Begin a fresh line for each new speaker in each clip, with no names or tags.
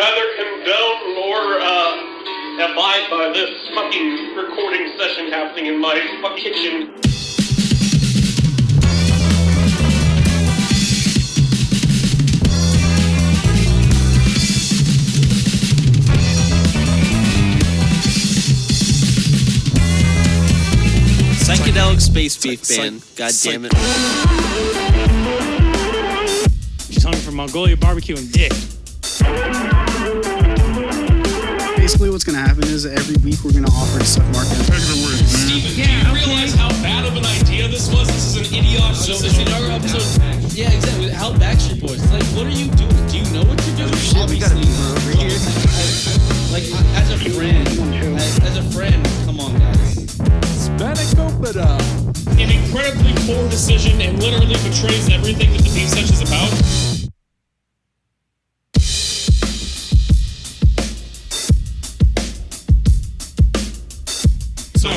neither condone nor abide by this fucking recording session happening in my kitchen.
Psychedelic Space Beef Band. God damn it.
She's hungry for Mongolia barbecue and dick.
Basically, what's going to happen is every week we're going to offer to suck Mark in.
Steven, do you realize how bad of an idea this was? This is an idiotic decision.
Our episode, yeah, exactly. How Backstreet Boys? It's like, what are you doing? Do you know what you're doing?
Shit, we got to be over here.
Like, as a friend, come on, guys.
An incredibly poor decision and literally betrays everything that the Beef Sesh is about.
So,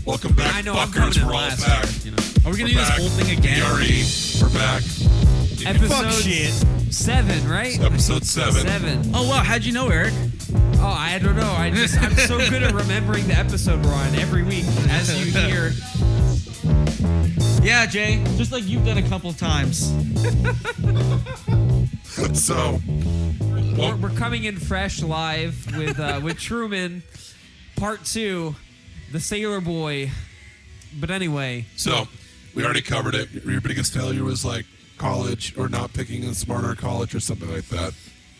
welcome back,
I know, I'm
fuckers.
coming in
We're all
last.
back.
You know.
Are we gonna do this whole thing again?
We're back.
Episode 7, right?
Episode 7.
7.
Oh wow, how'd you know, Eric?
Oh, I don't know. I'm so good at remembering the episode we're on every week, as you hear.
Yeah, Jay, just like you've done a couple times.
So,
We're coming in fresh live with Truman, part 2, the Sailor Boy. But anyway,
so we already covered it. Your biggest failure was like college or not picking a smarter college or something like that.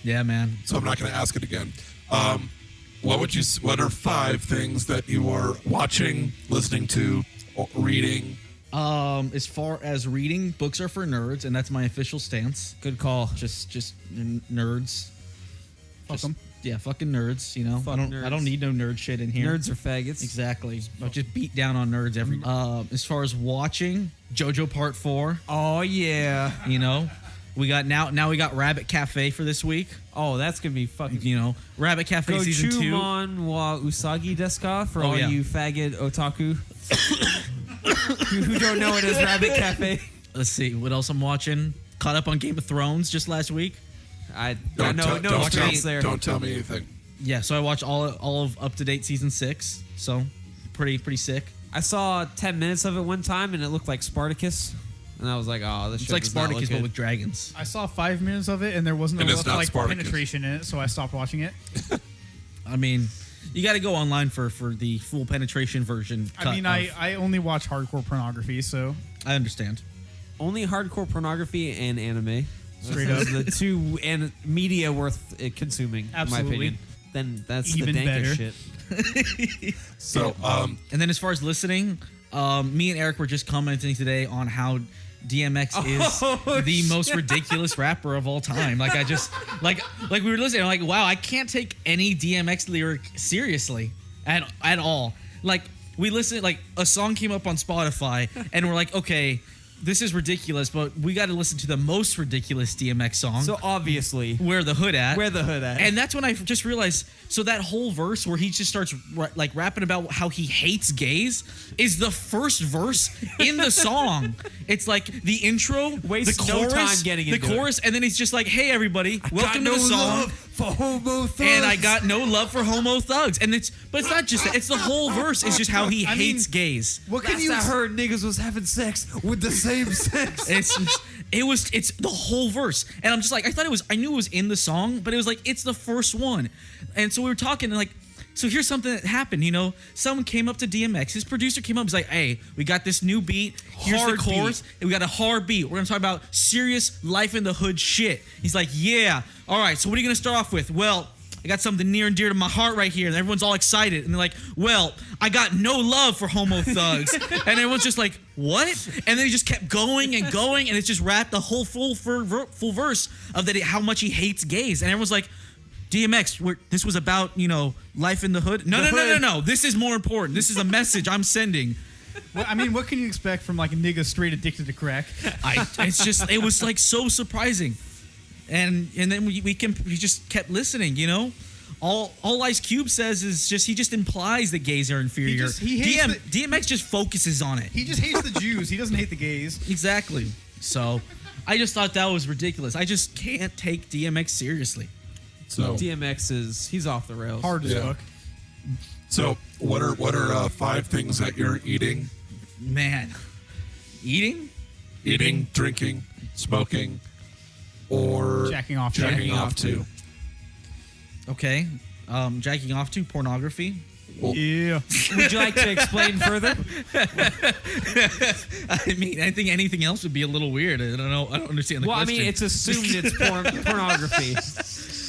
Yeah, man.
So I'm not going to ask it again. What are 5 things that you are watching, listening to, or reading?
As far as reading, books are for nerds, and that's my official stance.
good call.
Just nerds.
Fuck them.
Yeah, fucking nerds. You know,
Fuck
I don't
nerds.
need no nerd shit in here.
Nerds are faggots.
Exactly. I just beat down on nerds every. As far as watching, JoJo Part 4.
Oh yeah.
You know, we got now we got Rabbit Cafe for this week.
Oh, that's gonna be fucking.
You know, Rabbit Cafe season 2.
Gochumon wa Usagi desu ka for all
yeah.
you faggot otaku who don't know it as Rabbit Cafe.
Let's see what else I'm watching. Caught up on Game of Thrones just last week.
I no experience there.
Don't tell me anything.
Yeah, so I watched all of Up to Date season 6. So pretty sick.
I saw 10 minutes of it one time and it looked like Spartacus, and I was like, oh, this
It's
shit
like
does not look
Spartacus but
good.
with dragons.
I saw 5 minutes of it, and there wasn't
And it's
enough
not
like
Spartacus.
penetration in it, so I stopped watching it.
I mean, you got to go online for the full penetration version.
I mean, I only watch hardcore pornography, so
I understand.
Only hardcore pornography and anime.
Straight
Those
up.
are the two and media worth consuming,
Absolutely.
in my opinion. Then that's
Even
the dankest
better.
shit.
So,
And then as far as listening, me and Eric were just commenting today on how DMX is the most ridiculous rapper of all time. Like I just like we were listening, I'm like, wow, I can't take any DMX lyric seriously at all. Like we listened, like a song came up on Spotify, and we're like, okay, this is ridiculous, but we got to listen to the most ridiculous DMX song.
So obviously,
Where the Hood At?
Where the Hood At?
And that's when I just realized, so that whole verse where he just starts like rapping about how he hates gays is the first verse in the song. It's like the intro,
Wastes
the chorus,
no time getting
the
into
chorus, and then he's just like, hey everybody, welcome to the song.
for homo thugs.
And I got no love for homo thugs. And it's not just that, it's the whole verse is just how he hates gays.
what can
Last
you?
I heard niggas was having sex with the same sex.
It's the whole verse, and I'm just like, I knew it was in the song, but it was like it's the first one, and so we were talking and like, so here's something that happened, you know, someone came up to DMX, his producer came up, he's like, hey, we got this new beat, here's
Hard
the chorus, and we got a hard beat, we're gonna talk about serious life in the hood shit. He's like, yeah, all right, so what are you gonna start off with? Well, I got something near and dear to my heart right here. And everyone's all excited. And they're like, well, I got no love for homo thugs. And everyone's just like, what? And then he just kept going and going. And it's just rapped the whole full verse of that how much he hates gays. And everyone's like, DMX, this was about, you know, life in the hood. No. This is more important. This is a message I'm sending.
Well, I mean, what can you expect from like a nigga straight addicted to crack?
It was like so surprising. And then we just kept listening, you know. All Ice Cube says is he just implies that gays are inferior. DMX just focuses on it.
He just hates the Jews. He doesn't hate the gays.
Exactly. So I just thought that was ridiculous. I just can't take DMX seriously.
So
He's off the rails.
Hard as
Yeah.
fuck.
So what are 5 things that you're eating,
Man, eating?
drinking, smoking, or
Jacking off.
jacking off to?
Okay. Jacking off to pornography.
Yeah.
Would you like to explain further?
I mean, I think anything else would be a little weird. I don't know. I don't understand the
Well, I
question.
mean, it's assumed it's pornography.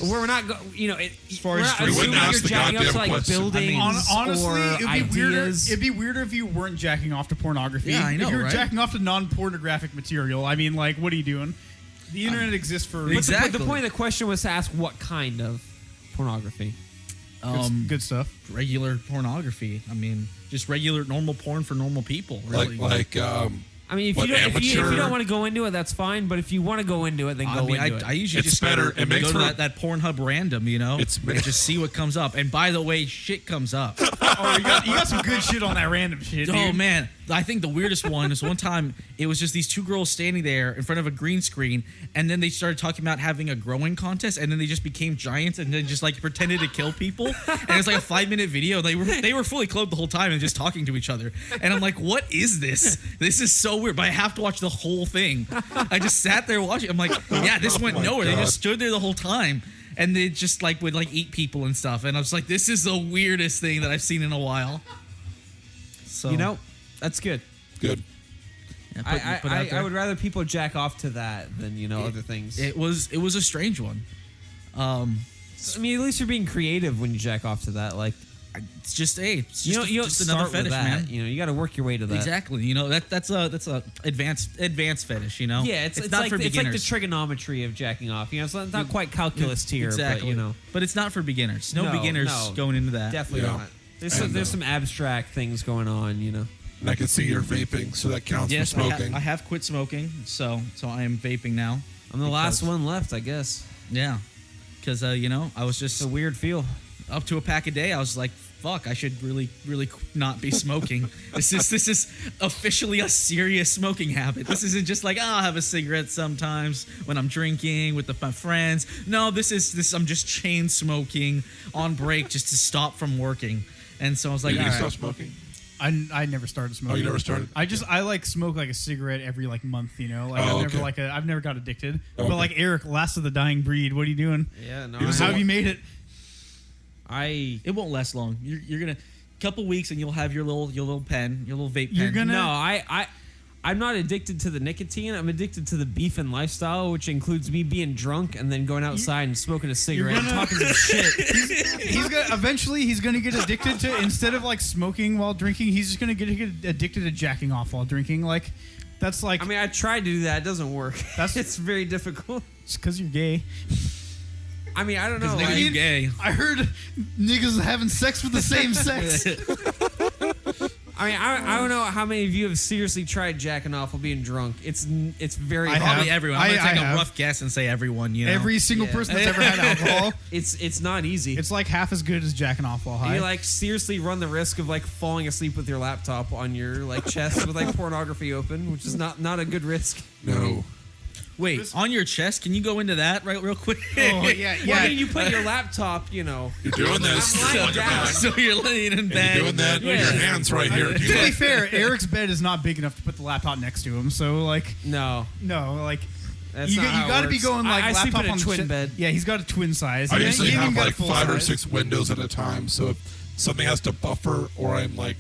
We're not, as
far
we're
as
not
we
wouldn't
assuming
ask
you're
the
jacking up to
goddamn
like
question.
buildings
Honestly,
or
it'd be weirder.
ideas.
It'd be weirder if you weren't jacking off to pornography.
Yeah, I know,
If you're
right?
jacking off to non-pornographic material, I mean, like, what are you doing? The internet exists for
But
Exactly.
the point of the question was to ask what kind of pornography.
good stuff.
Regular pornography. I mean, just regular normal porn for normal people. Really.
I mean, if
What,
you
amateur?
don't want to go into it, that's fine. But if you want to go into it, then go
I mean,
into it.
I usually
It's
just
better. It makes
go to
for-
that Pornhub random, you know,
It's-
and just see what comes up. And by the way, shit comes up.
Oh, you got some good shit on that random shit, dude.
Oh man, I think the weirdest one is one time it was just these 2 girls standing there in front of a green screen, and then they started talking about having a growing contest, and then they just became giants and then just like pretended to kill people. And it's like a 5-minute video. They were fully clothed the whole time and just talking to each other. And I'm like, what is this? This is so weird. But I have to watch the whole thing. I just sat there watching. I'm like, yeah, this went nowhere. They just stood there the whole time. And they just like would like eat people and stuff. And I was like, this is the weirdest thing that I've seen in a while. So
that's good.
Good.
yeah, put it out there.
I would rather people jack off to that than other things.
It was a strange one.
I mean, at least you're being creative when you jack off to that. Like,
It's just it's
you
just,
don't
just
start
another
with
fetish,
that.
man.
You got to work your way to that.
Exactly. That's a advanced fetish. You know.
Yeah, it's
not
like
for
it's like the
beginners.
trigonometry of jacking off. It's not quite calculus tier,
exactly.
but
But it's not for beginners. No beginners
no,
going into that.
Definitely
Yeah.
not. There's some abstract things going on.
And I can see you're vaping, so that counts
Yes,
for smoking.
I have quit smoking, so I am vaping now.
I'm the last one left, I guess.
Yeah, because I was just
It's a weird feel.
up to a pack a day. I was like, fuck, I should really not be smoking. This is officially a serious smoking habit. This isn't just like, I'll have a cigarette sometimes when I'm drinking with my friends. No, this I'm just chain smoking on break just to stop from working. And so I was like,
Did
all
you
right.
stop smoking?
I never started smoking.
Oh, you never started?
I like smoke like a cigarette every like month, you know. Like
Oh,
I've never got addicted.
Okay.
But like Eric, last of the dying breed, what are you doing?
Yeah, no.
was
How
the
have you made it?
It won't last long. You're gonna couple weeks and you'll have your little pen, your little vape pen.
You're gonna-
No, I'm not addicted to the nicotine. I'm addicted to the beefing lifestyle, which includes me being drunk and then going outside and smoking a cigarette and
gonna-
talking some shit.
He's gonna eventually he's gonna get addicted to, instead of like smoking while drinking, he's just gonna get addicted to jacking off while drinking. Like that's like
I mean, I tried to do that. It doesn't work.
That's-
It's very difficult.
it's because you're gay.
I mean, I don't know.
nigga,
like-
you gay.
I heard niggas having sex with the same sex.
I mean, I don't know how many of you have seriously tried jacking off while being drunk. It's very
I
hard.
Probably
have.
everyone. I'm gonna
I
take a
have.
rough guess and say everyone. You know,
Every single
Yeah.
person that's ever had alcohol,
It's not easy.
it's like half as good as jacking off while high.
You like seriously run the risk of like falling asleep with your laptop on your like chest with like pornography open, which is not a good risk.
No.
Wait, on your chest? Can you go into that real quick?
Oh yeah,
Well, I
yeah.
mean, you put your laptop,
You're doing this.
I'm lying
on your
down.
back.
So you're laying in
And
bed.
you're doing that with your hands right here.
To be fair, Eric's bed is not big enough to put the laptop next to him, so like
No,
no, like
that's
you
not how it
got to be
works.
going like
I
laptop
sleep in a
on the
twin
chest.
bed.
Yeah, he's got a twin size.
I
He
usually
ain't even
have
got a
like
full
5 or
size.
6 windows at a time, so if something has to buffer or I'm like,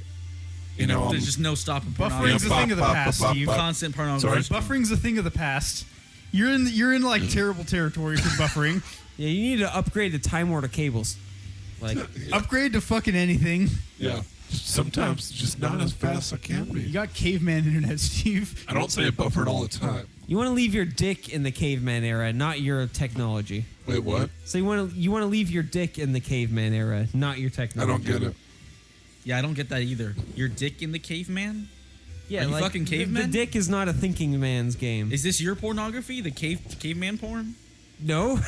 I'm
There's just no stopping pornography.
Buffering's a thing of the past, Steve.
Constant pornography.
Sorry.
Buffering's a thing of the past. You're in like terrible territory for buffering.
Yeah, you need to upgrade to Time Warner cables. Like,
Upgrade to fucking anything.
yeah. Sometimes it's just not as fast as I can
You
be.
got caveman internet, Steve.
I don't say it buffered all the time.
you want to leave your dick in the caveman era, not your technology.
Wait, what?
So you want to leave your dick in the caveman era, not your
I
technology.
don't get it.
Yeah, I don't get that either. Your dick in the caveman?
Yeah,
Are you
like,
fucking
the
caveman?
dick is not a thinking man's game.
Is this your pornography? The caveman porn?
No,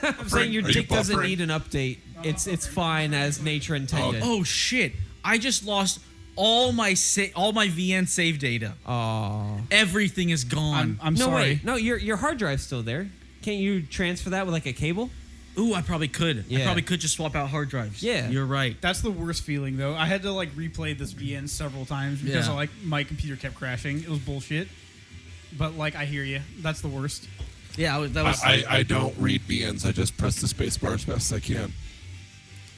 I'm saying your
Are you
dick doesn't
buffering?
need an update. It's fine as nature intended.
Oh shit! I just lost all my VN save data.
Aw.
Everything is gone.
I'm
no
sorry.
wait, no, your hard drive's still there. Can't you transfer that with like a cable?
Ooh, I probably could. I
Yeah.
probably could just swap out hard drives.
Yeah.
You're right.
That's the worst feeling, though. I had to like replay this VN several times because
Yeah.
like my computer kept crashing. It was bullshit. But like, I hear you. That's the worst.
Yeah, that was.
I don't read BNs. I just press the space bar as best as I can.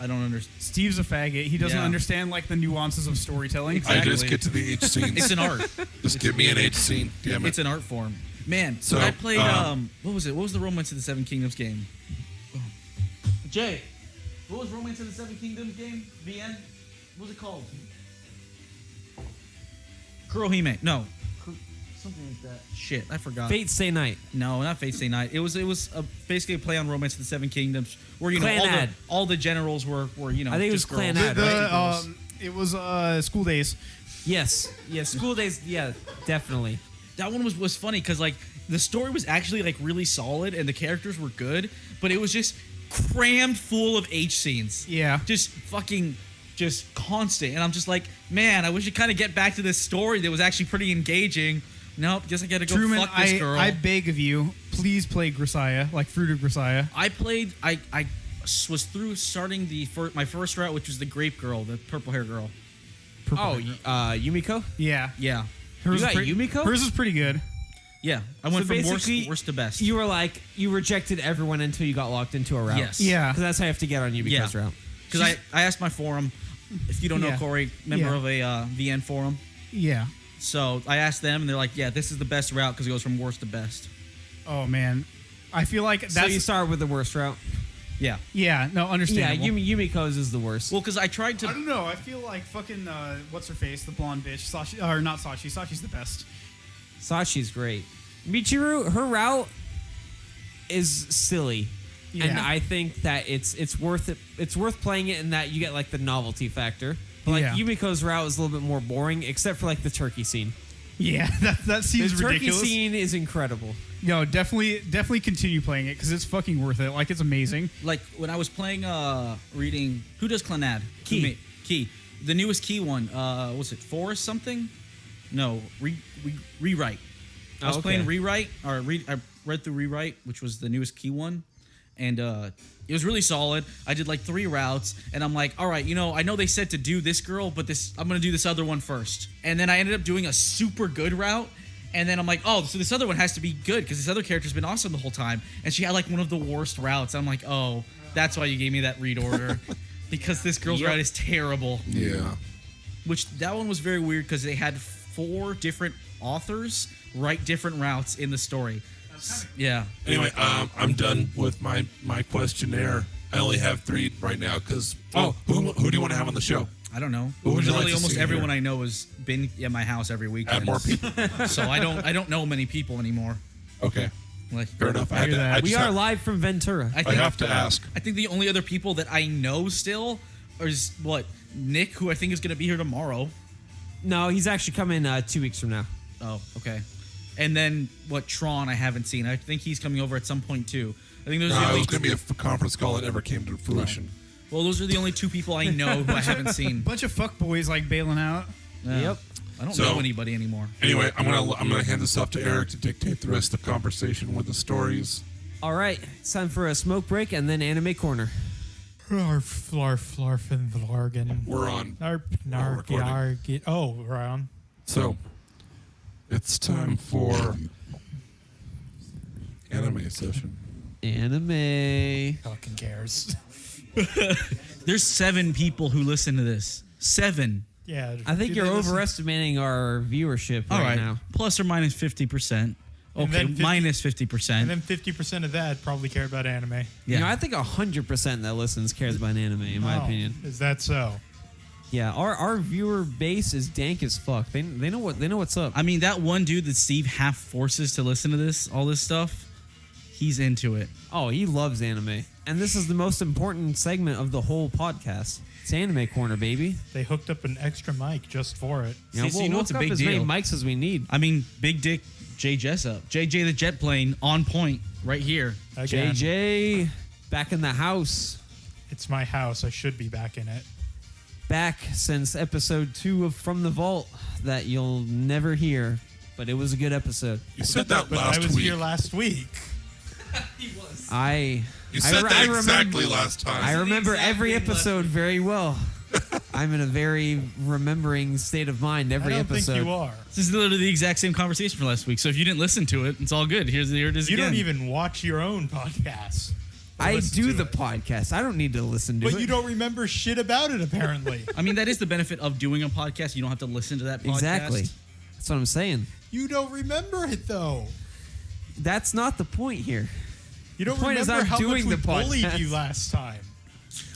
I don't understand.
Steve's a faggot. He doesn't
Yeah.
understand like the nuances of storytelling.
Exactly.
I just get to the H scenes.
It's an art.
Just give me an H scene. Damn it.
It's an art form. Man,
So,
when I played
um,
what was it? What was the Romance of the Seven Kingdoms game? Jay, what was Romance of the Seven Kingdoms game? VN? What was it called? Kurohime. No. Something like that. Shit, I forgot.
Fate Stay Night.
No, not Fate Stay Night. It was basically a play on Romance of the Seven Kingdoms, where
Clanad.
all the generals were I
think it was
just girls.
Clanad, right?
It was School Days.
Yes. Yeah. School Days. Yeah. Definitely.
That one was funny because like the story was actually like really solid and the characters were good, but it was just crammed full of H scenes.
Yeah.
Just fucking just constant. And I'm just like, man, I wish I'd kind of get back to this story that was actually pretty engaging. Nope, guess I gotta go
Truman,
fuck this girl.
I beg of you, please play Grisaya, like Fruit of Grisaya.
I was through starting my first route, which was the grape girl, the purple hair girl.
Yumiko.
Yeah.
Yeah.
You got
is
Yumiko?
Hers is pretty good.
Yeah. I went
So
from
basically,
worst to best.
You were like, you rejected everyone until you got locked into a route.
Yes.
Yeah.
Because that's how you have to get on Yumiko's route.
Because I asked my forum, if you don't know
Yeah.
Corey, member
Yeah.
of a VN forum.
Yeah.
So I asked them, and they're like, "Yeah, this is the best route because it goes from worst to best."
Oh man, I feel like that's
So you start with the worst route.
Yeah.
yeah. No,
Yeah,
understandable.
Yumiko's is the worst.
Well, because I tried
I
to.
don't know. I feel like fucking what's her face, the blonde bitch, Sashi, or not Sashi. Sashi's the best.
Sashi's great. Michiru, her route is silly.
Yeah.
And I think that it's worth it. It's worth playing it in that you get like the novelty factor. But like
Yeah.
Yumiko's route is a little bit more boring, except for like the turkey scene.
Yeah, that seems
The turkey
ridiculous.
scene is incredible.
Yo, definitely continue playing it because it's fucking worth it. Like it's amazing.
Like when I was playing, reading. Who does Clanad?
Key.
Key. The newest Key one. Was it Forest something? No. Rewrite. I was
okay.
playing Rewrite. I read through Rewrite, which was the newest Key one. And it was really solid. I did like 3 routes, and I'm like, all right, I know they said to do this girl, but I'm gonna do this other one first. And then I ended up doing a super good route, and then I'm like, oh, so this other one has to be good because this other character's been awesome the whole time, and she had like one of the worst routes. I'm like, oh, that's why you gave me that read order because this girl's route is terrible.
Yeah.
Which that one was very weird because they had 4 different authors write different routes in the story. Yeah.
Anyway, I'm done with my questionnaire. I only have 3 right now because who do you want to have on the show?
I don't know.
Who would you
Literally
like to
almost
see
everyone
here?
I know has been at my house every weekend.
Add more people.
So I don't know many people anymore.
Okay,
Like
fair enough.
hear that.
We are live from Ventura.
I
I
think
have to ask.
I think the only other people that I know still is Nick, who I think is going to be here tomorrow.
No, he's actually coming 2 weeks from now.
Oh, okay. And then Tron I haven't seen. I think he's coming over at some point too. I think those
No,
are the
it
only
was going to be a conference call that never came to fruition.
well, those are the only 2 people I know who I haven't seen.
Bunch of fuckboys like bailing out.
Yeah.
Yep.
I don't
So-
know anybody anymore.
Anyway, I'm gonna hand this off to Eric to dictate the rest of the conversation with the stories.
All right, it's time for a smoke break and then anime corner.
Flarf, flarf, flarf, and vlargan.
We're on.
Narp,
We're
narg,
recording.
yarg. Oh, we're on.
So, it's time for anime session.
Anime.
Fucking cares.
There's 7 people who listen to this. 7.
Yeah.
I think
do
you're
they listen-
overestimating our viewership
All right.
now.
Plus or minus 50%.
And
Okay,
then 50
minus 50%.
And then 50% of that probably care about anime.
yeah.
You know, I think 100% that listens cares about anime, in my
Oh,
opinion.
Is that so?
Yeah, our viewer base is dank as fuck. They know what's up.
I mean, that one dude that Steve half forces to listen to all this stuff, he's into it.
Oh, he loves anime, and this is the most important segment of the whole podcast. It's Anime Corner, baby.
They hooked up an extra mic just for it.
You know,
See, so
we'll
you know
hook
it's a
up
big
as
deal.
many mics as we need.
I mean, Big Dick Jay Jessup. JJ the Jet Plane on point right here.
Again,
JJ, back in the house.
it's my house. I should be back in it.
Back since episode 2 of From the Vault that you'll never hear, but it was a good episode.
You said that
But
last
I was
week.
here last week.
I
You said that exactly last time.
I remember
exact
every
same
episode very well. I'm in a very remembering state of mind every
I don't
episode.
think you are.
This is literally the exact same conversation from last week. So if you didn't listen to it, it's all good. Here it is
You
again.
don't even watch your own podcast. or
I
listen
do
to
the
it.
podcast. I don't need to listen to it.
But you don't remember shit about it, apparently.
I mean, that is the benefit of doing a podcast. You don't have to listen to that podcast.
Exactly. That's what I'm saying.
You don't remember it, though.
That's not the point here.
You don't
The point is
remember
I'm
how
doing
much we
the
bullied
podcast.
you last time.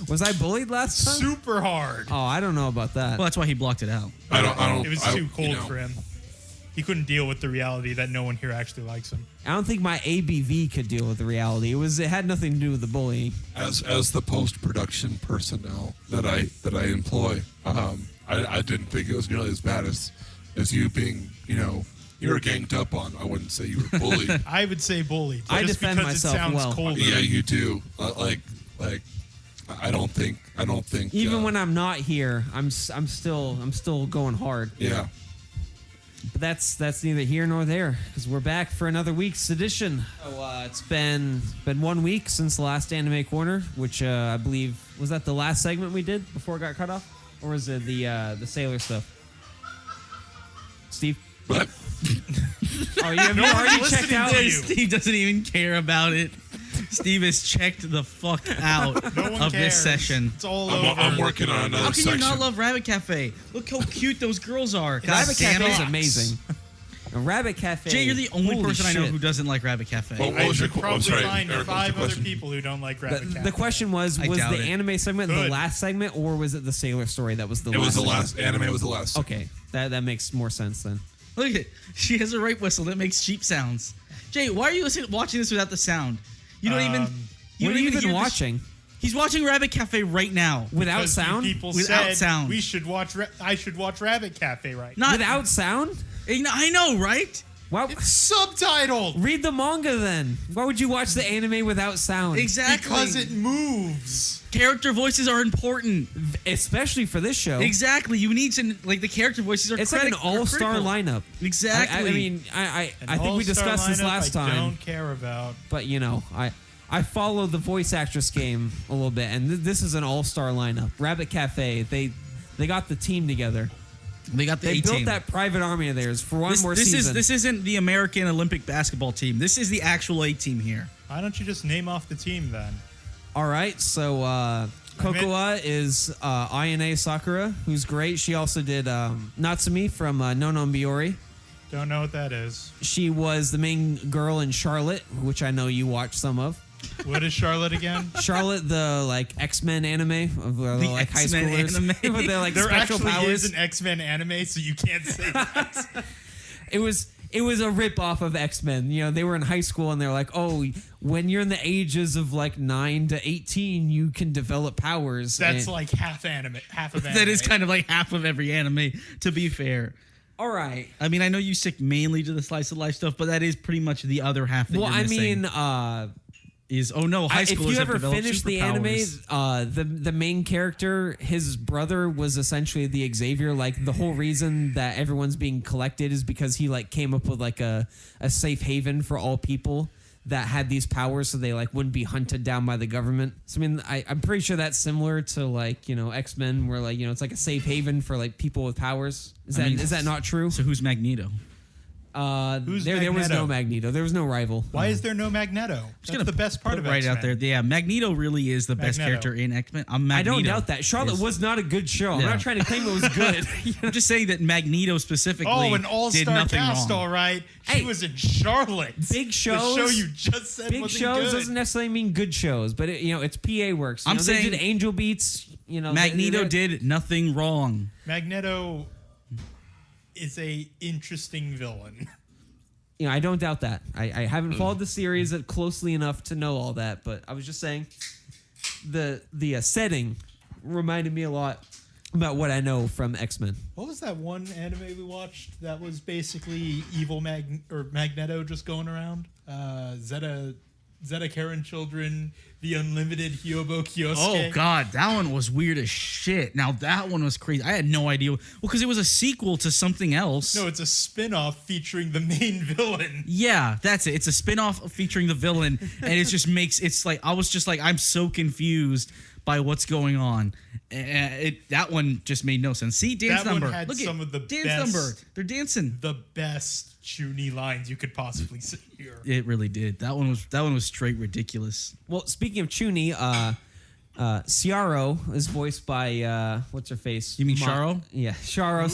Was I bullied last time?
Super hard.
Oh, I don't know about that.
Well, that's why he blocked it out.
I don't.
It was
I-
too cold
you know,
for him. He couldn't deal with the reality that no one here actually likes him.
I don't think my ABV could deal with the reality. It had nothing to do with the bullying.
As the post production personnel that I employ, I didn't think it was nearly as bad as you being, you were ganged up on. I wouldn't say you were bullied.
I would say bullied.
I
just
defend
because
myself
it sounds
well.
colder.
Yeah, you do. Like I don't think.
Even when I'm not here, I'm still going hard.
Yeah.
But that's neither here nor there because we're back for another week's edition. So it's been 1 week since the last Anime Corner, which I believe was that the last segment we did before it got cut off, or was it the Sailor stuff? Steve,
But
oh, you have already
one's
checked
listening
out.
to you.
Steve doesn't even care about it. Steve has checked the fuck out
No one
of
cares.
this session.
It's all over.
I'm working on another
How can
section.
you not love Rabbit Cafe? Look how cute those girls are. God
Rabbit
damn
Cafe is
it.
amazing. A Rabbit Cafe.
Jay, you're the only
holy
person I know
shit.
who doesn't like Rabbit Cafe.
Well,
I
was your
could
qu- oh,
probably
sorry,
find
Eric, what was your
5 other
question?
people who don't like Rabbit
The
Cafe.
question was
I
the
doubt it.
anime segment the
Good.
last segment, or was it the Sailor story that was the
It
last
was the
segment?
last anime. Was the last.
Okay, that makes more sense then.
Look at it. She has a rape whistle that makes sheep sounds. Jay, why are you watching this without the sound? You don't even.
What
don't
have you
even
been
hear the
watching?
He's watching Rabbit Cafe right now.
Without
Because you
sound?
People
Without
said
sound.
we should watch. I should watch Rabbit Cafe right.
Not
Without sound?
I know, right?
Why?
It's subtitled
Read the manga then. Why would you watch the anime without sound?
Exactly.
because it moves.
Character voices are important.
Especially for this show.
Exactly. You need to the character voices are.
It's like an all-star
critical.
lineup.
Exactly.
I mean, I think we
All-star
discussed this
lineup
last
I
time,
don't care about.
but I follow the voice actress game a little bit, and this is an all-star lineup. Rabbit Cafe, they got the team together.
They got the
They built
A-team.
that private army of theirs for one more
this
season.
This isn't the American Olympic basketball team. This is the actual A-team here.
Why don't you just name off the team then?
All right, so Kokoa is Ayane Sakura, who's great. She also did Natsumi from No No Biori.
Don't know what that is.
She was the main girl in Charlotte, which I know you watched some of.
What is Charlotte again?
Charlotte, the X-Men anime of the high
X-Men
schoolers
anime.
with their
There
special
actually
powers.
is an X-Men anime, so you can't say that.
It was a rip off of X-Men. They were in high school and they're like, oh, when you're in the ages of 9 to 18, you can develop powers.
That's
And-
like half of anime.
That is kind of like half of every anime, to be fair.
all right.
I mean, I know you stick mainly to the slice of life stuff, but that is pretty much the other half that
Well,
you're
I
missing.
mean,
Is high
if
schoolers
you
have
ever
developed
finished the anime,
superpowers.
the main character, his brother was essentially the Xavier. Like the whole reason that everyone's being collected is because he came up with a safe haven for all people that had these powers, so they wouldn't be hunted down by the government. So I mean, I'm pretty sure that's similar to X-Men, where it's like a safe haven for people with powers. Is that not true?
So who's Magneto?
Who's
there was
Magneto?
no Magneto. There was no rival.
Why is there no Magneto? That's the best part
Put
of
right
X-Men.
out there. Yeah, Magneto really is the best
Magneto.
character in X-Men.
I
Magneto
don't doubt that. Charlotte
is-
was not a good show. I'm
Yeah.
not trying to claim it was good.
I'm just saying that Magneto specifically
Oh, an
did
all-star
nothing
cast,
wrong.
all right. She
Hey,
was in Charlotte.
big shows-
The show you just said
Big
wasn't
shows
good.
doesn't necessarily mean good shows, but it's PA works.
I'm
they
saying-
did Angel Beats.
Magneto did nothing wrong.
Magneto is a interesting villain.
I don't doubt that. I haven't followed the series closely enough to know all that, but I was just saying the setting reminded me a lot about what I know from X-Men.
What was that one anime we watched that was basically evil Magneto just going around? Zeta Zetakaren children, the unlimited Hyobo Kyosuke.
Oh god, that one was weird as shit. Now that one was crazy. I had no idea. Well, because it was a sequel to something else.
No, it's a spin-off featuring the main villain.
Yeah, that's it. It's a spin-off featuring the villain, and it just makes I was just like, I'm so confused by what's going on. That one just made no sense. See, dance
That one
number.
had
Look
some
at
of the
dance
best-
number. They're dancing.
The best Chuny lines you could possibly hear.
It really did. That one was straight ridiculous.
Well, speaking of Chuny, Ciaro is voiced by what's her face?
You mean Sharo?
Yeah, Ciaro.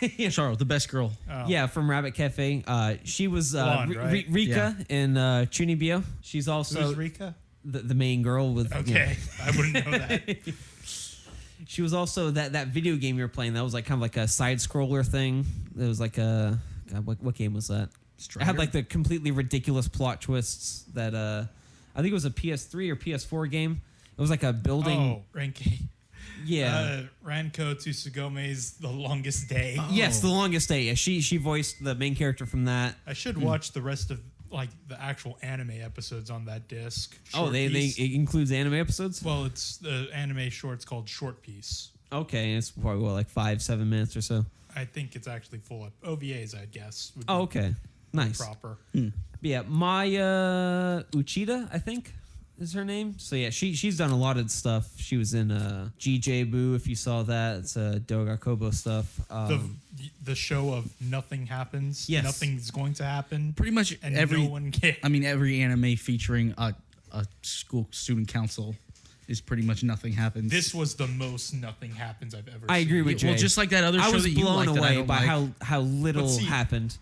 Sharo, the best girl.
Yeah, from Rabbit Cafe. She was
Blonde, right?
Rika in Chunibyo. She's also
Who's Rika?
the main girl with.
Okay, I wouldn't know that.
She was also that video game you were playing. That was like kind of like a side scroller thing. It was like a God, what game was that? It had like the completely ridiculous plot twists that I think it was a PS3 or PS4 game. It was like a building.
Oh, Renki.
Yeah.
Ranko Tsusugome's The Longest Day.
Yes, The Longest Day. Yeah, she voiced the main character from that.
I should watch the rest of like the actual anime episodes on that disc.
Oh,
Short
they
Piece.
it includes anime episodes?
Well, it's the anime short's called Short Piece.
Okay, it's probably what, like 5-7 minutes or so.
I think it's actually full OVAs, I'd guess. would be
Oh, okay. Nice.
Proper.
Yeah, Maya Uchida, I think, is her name. So yeah, she's done a lot of stuff. She was in GJ Boo, if you saw that. It's Doga Kobo stuff.
The show of nothing happens.
Yes.
Nothing's going to happen.
Pretty much
and
every.
no one cares.
I mean, every anime featuring a school student council is pretty much nothing happens.
This was the most nothing happens I've ever
I
seen.
agree with Jay.
Well, just like that other
I
show
was
that you
blown
like that I
away
don't
by
like.
how little
But see,
happened.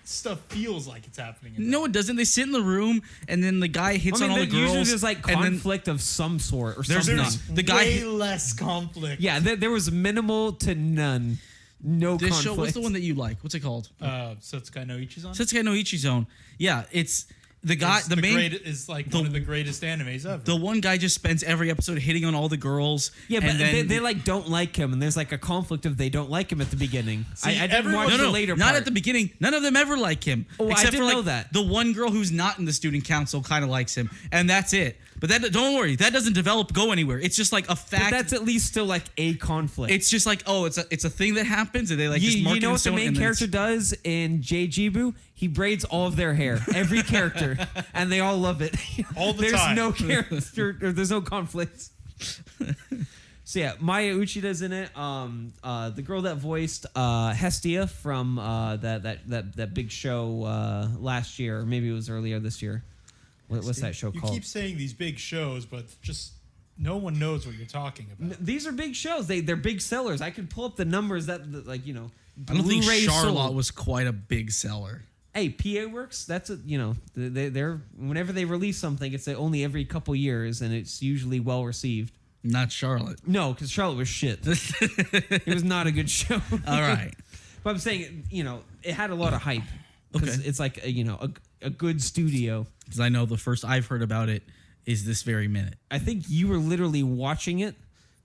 Stuff feels like it's happening. In
No, it doesn't. They sit in the room, and then the guy hits
I mean,
on all the
usually
girls.
there's like
and then
conflict of some sort or
There's
something.
none. The guy
way
hit-
less conflict.
Yeah, there was minimal to none. No
this
conflict.
show, what's the one that you like? What's it called?
Setsukai no Ichizan.
Setsukai no Ichizone. Yeah, it's the guy.
It's
The main.
is like one of the greatest animes ever.
The one guy just spends every episode hitting on all the girls.
Yeah, but
and then,
they like don't like him, and there's like a conflict of they don't like him at the beginning.
See,
I didn't
everyone-
watch
no,
the later
not
part.
at the beginning. None of them ever like him.
Oh, I
except
didn't
for like
know that.
the one girl who's not in the student council kind of likes him, and that's it. But that don't worry, that doesn't go anywhere. It's just like a
But
fact.
that's at least still like a conflict.
It's just like it's a thing that happens, and they like just mark
you know
it in
what the
stone,
main
and then
character
it's-
does in JGBoo? He braids all of their hair, every character, and they all love it.
All the
there's
time.
no character, or there's no conflict. So yeah, Maya Uchida's in it. The girl that voiced Hestia from that big show last year, or maybe it was earlier this year. What's that show
You
called?
keep saying these big shows, but just no one knows what you're talking about.
These are big shows. They're big sellers. I could pull up the numbers that like, you know.
I don't think
Blu-ray
Charlotte
sold.
was quite a big seller.
Hey, PA Works. That's a, you know, they're whenever they release something, it's only every couple years, and it's usually well received.
Not Charlotte.
No, because Charlotte was shit. It was not a good show.
All right.
But I'm saying, you know, it had a lot of hype because
Okay.
it's like a good studio.
Because I know the first I've heard about it is this very minute.
I think you were literally watching it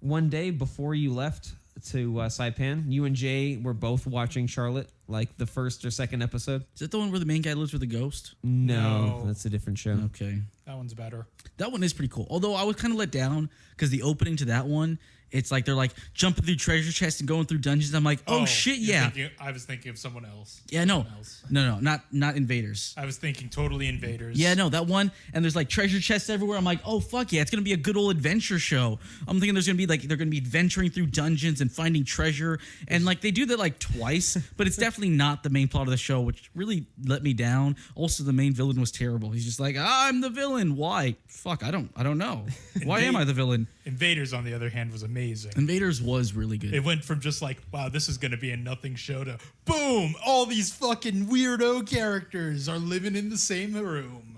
one day before you left to Saipan. You and Jay were both watching Charlotte, like the first or second episode.
Is that the one where the main guy lives with a ghost?
No,
No.
that's a different show.
Okay.
That one's better.
That one is pretty cool. Although I was kind of let down because the opening to that one, it's like they're like jumping through treasure chests and going through dungeons. I'm like, oh shit,
you're
yeah.
I was thinking of someone else.
Yeah, no.
Someone else.
No, not Invaders.
I was thinking totally Invaders.
Yeah, no, that one. And there's like treasure chests everywhere. I'm like, oh fuck yeah, it's gonna be a good old adventure show. I'm thinking there's gonna be like they're gonna be adventuring through dungeons and finding treasure. And like they do that like twice, but it's definitely not the main plot of the show, which really let me down. Also, the main villain was terrible. He's just like, I'm the villain. Why? Fuck, I don't know. Why am I the villain?
Invaders, on the other hand, was amazing.
Invaders was really good.
It went from just like, wow, this is going to be a nothing show to boom, all these fucking weirdo characters are living in the same room.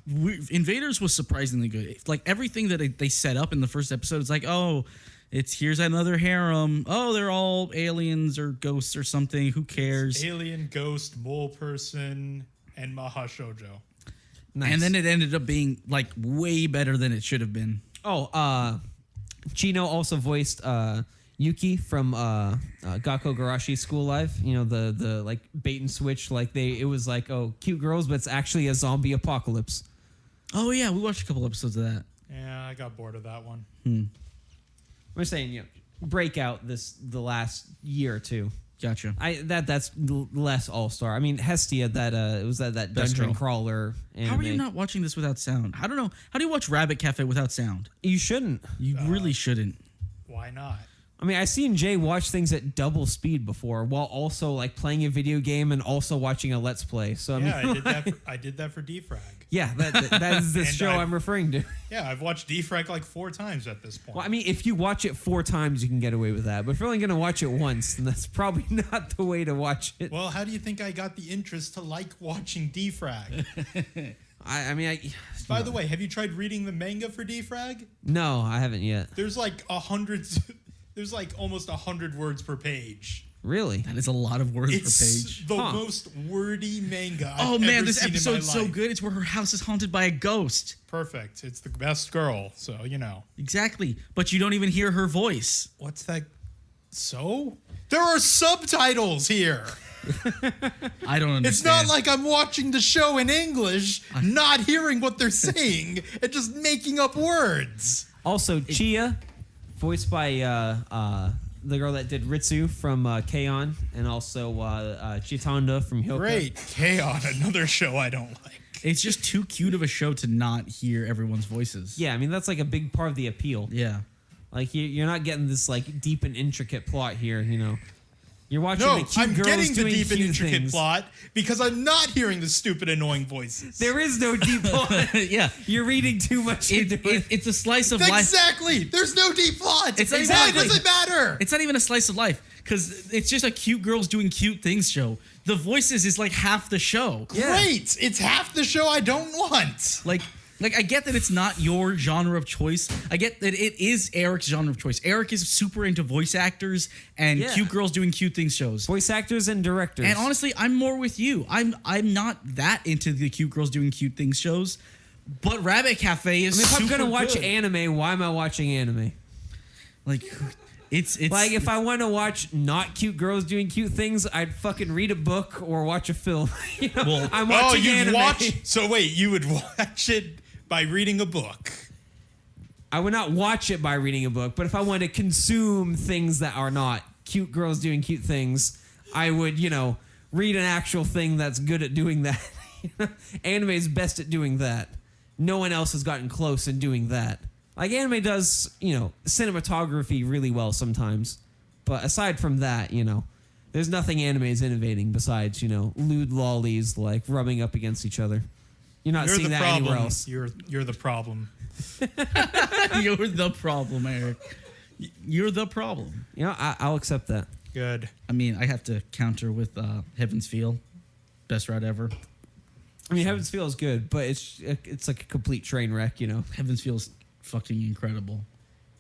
Invaders was surprisingly good. Like everything that they set up in the first episode, it's like, oh, here's another harem. Oh, they're all aliens or ghosts or something. Who cares?
Alien, ghost, mole person, and Maha Shoujo.
Nice.
And then it ended up being like way better than it should have been.
Chino also voiced Yuki from Gakko Garashi School Live. You know, the like bait and switch, like it was like, oh, cute girls, but it's actually a zombie apocalypse.
Oh yeah, we watched a couple episodes of that.
Yeah, I got bored of that one.
We're saying, breakout the last year or two.
Gotcha.
That's less All-Star. I mean, Hestia, it was that
Best
dungeon
Girl.
crawler anime.
How are you not watching this without sound? I don't know. How do you watch Rabbit Cafe without sound?
You shouldn't.
You really shouldn't.
Why not?
I mean, I've seen Jay watch things at double speed before, while also like playing a video game and also watching a Let's Play. So I mean,
I did that for Defrag.
yeah, that is this
And
show I'm referring to.
Yeah, I've watched Defrag like 4 times at this point.
Well, I mean, if you watch it 4 times, you can get away with that. But if you're only going to watch it once, then that's probably not the way to watch it.
Well, how do you think I got the interest to like watching Defrag?
I mean,
By the way, have you tried reading the manga for Defrag?
no, I haven't yet.
There's like 100. There's like almost 100 words per page.
Really?
That is a lot of words
It's
per page.
the most wordy manga I've
Oh man,
ever
this
seen in my
episode's so
life.
good. It's where her house is haunted by a ghost.
Perfect. It's the best girl, so you know.
Exactly. But you don't even hear her voice.
What's that? So? There are subtitles here.
I don't understand.
It's not like I'm watching the show in English, not hearing what they're saying, and just making up words.
Also, Chia, voiced by the girl that did Ritsu from K-On! And also Chitanda from Hyoka.
Great. K-On!, another show I don't like.
It's just too cute of a show to not hear everyone's voices.
Yeah, I mean, that's like a big part of the appeal.
Yeah.
Like, you're not getting this like deep and intricate plot here, you know. You're watching
No,
the cute
I'm
girls
getting the
doing
deep and
cute
intricate
things.
plot because I'm not hearing the stupid, annoying voices.
There is no deep plot.
Yeah.
You're reading too much into it.
It's a slice of life.
Exactly. There's no deep plot.
It's
Why
exactly.
does it matter?
It's not even a slice of life because it's just a cute girls doing cute things show. The voices is like half the show.
Great. It's half the show I don't want.
Like I get that it's not your genre of choice. I get that it is Eric's genre of choice. Eric is super into voice actors and
Yeah.
cute girls doing cute things shows.
Voice actors and directors.
And honestly, I'm more with you. I'm not that into the cute girls doing cute things shows. But Rabbit Cafe is
I mean, if I'm
super
gonna watch
good.
anime, why am I watching anime?
Like it's
Like, if I want to watch not cute girls doing cute things, I'd fucking read a book or watch a film. You know,
Well,
I'm watching anime.
So wait, you would watch it by reading a book.
I would not watch it by reading a book, but if I want to consume things that are not cute girls doing cute things, I would, read an actual thing that's good at doing that. Anime is best at doing that. No one else has gotten close in doing that. Like, anime does, cinematography really well sometimes. But aside from that, there's nothing anime is innovating besides, lewd lollies, like, rubbing up against each other. You're not
You're
seeing
the
that
problem.
anywhere else.
You're the problem.
you're the problem, Eric. You're the problem.
I'll accept that.
Good.
I mean, I have to counter with Heaven's Feel, best ride ever.
I mean, Heaven's Feel is good, but it's like a complete train wreck,
Heaven's Feel is fucking incredible.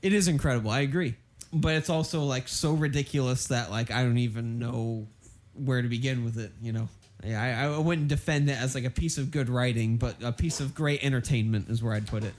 It is incredible. I agree. But it's also like so ridiculous that like I don't even know where to begin with it, Yeah, I wouldn't defend it as like a piece of good writing, but a piece of great entertainment is where I'd put it.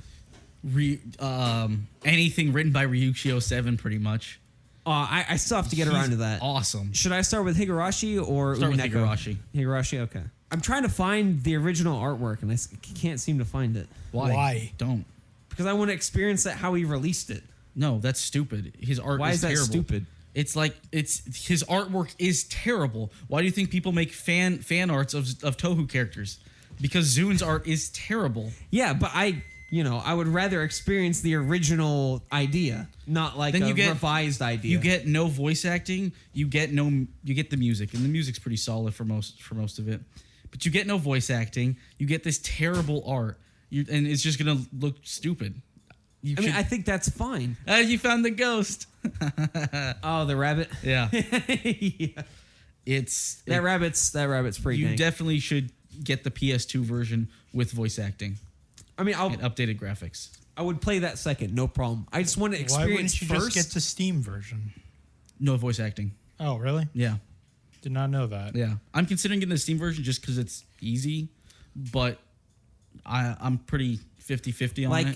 Anything written by Ryuichi 07, pretty much.
I still have to get around to that.
Awesome.
Should I start with Higurashi or
Start with
Umineko?
Higurashi.
Higurashi, okay. I'm trying to find the original artwork, and I can't seem to find it.
Why?
Don't.
Because I want to experience that how he released it.
No, that's stupid. His art
Why is that
terrible.
stupid?
It's like his artwork is terrible. Why do you think people make fan arts of Toho characters? Because Zun's art is terrible.
Yeah, but I would rather experience the original idea, not like
Then
a
you get-
revised idea.
You get no voice acting. You get the music, and the music's pretty solid for most of it. But you get no voice acting. You get this terrible art, and it's just gonna look stupid.
I think that's fine.
You found the ghost.
Oh, the rabbit.
Yeah,
Yeah. That rabbit's pretty.
You
dang.
definitely should get the PS2 version with voice acting
I mean,
and updated graphics.
I would play that second, no problem. I just want to
Why
experience
wouldn't you
first.
just get the Steam version?
No voice acting.
Oh, really?
Yeah.
Did not know that.
Yeah, I'm considering getting the Steam version just because it's easy, but I'm pretty 50-50 on
like,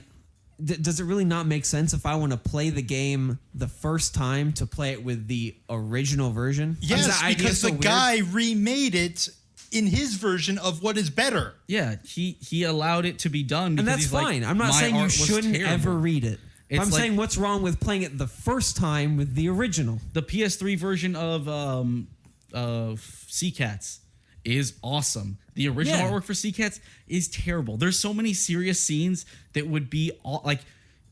it.
does it really not make sense if I want to play the game the first time to play it with the original version? Is
Yes,
that idea
because
so
the
weird?
guy remade it in his version of what is better.
Yeah, he allowed it to be done,
And
because
that's
he's like,
fine. I'm not
"My
saying you
art was
shouldn't
terrible."
ever read it.
It's
I'm
like-
saying what's wrong with playing it the first time with the original.
The PS3 version of Sea Cats is awesome. The original
Yeah.
artwork for Sea Cats is terrible. There's so many serious scenes that would be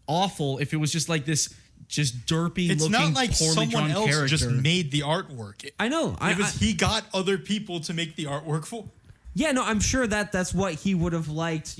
awful if it was just like this, just derpy
It's
looking,
not like
poorly
someone
drawn
else
character.
just made the artwork.
I know.
He got other people to make the artwork for.
Yeah, no, I'm sure that's what he would have liked,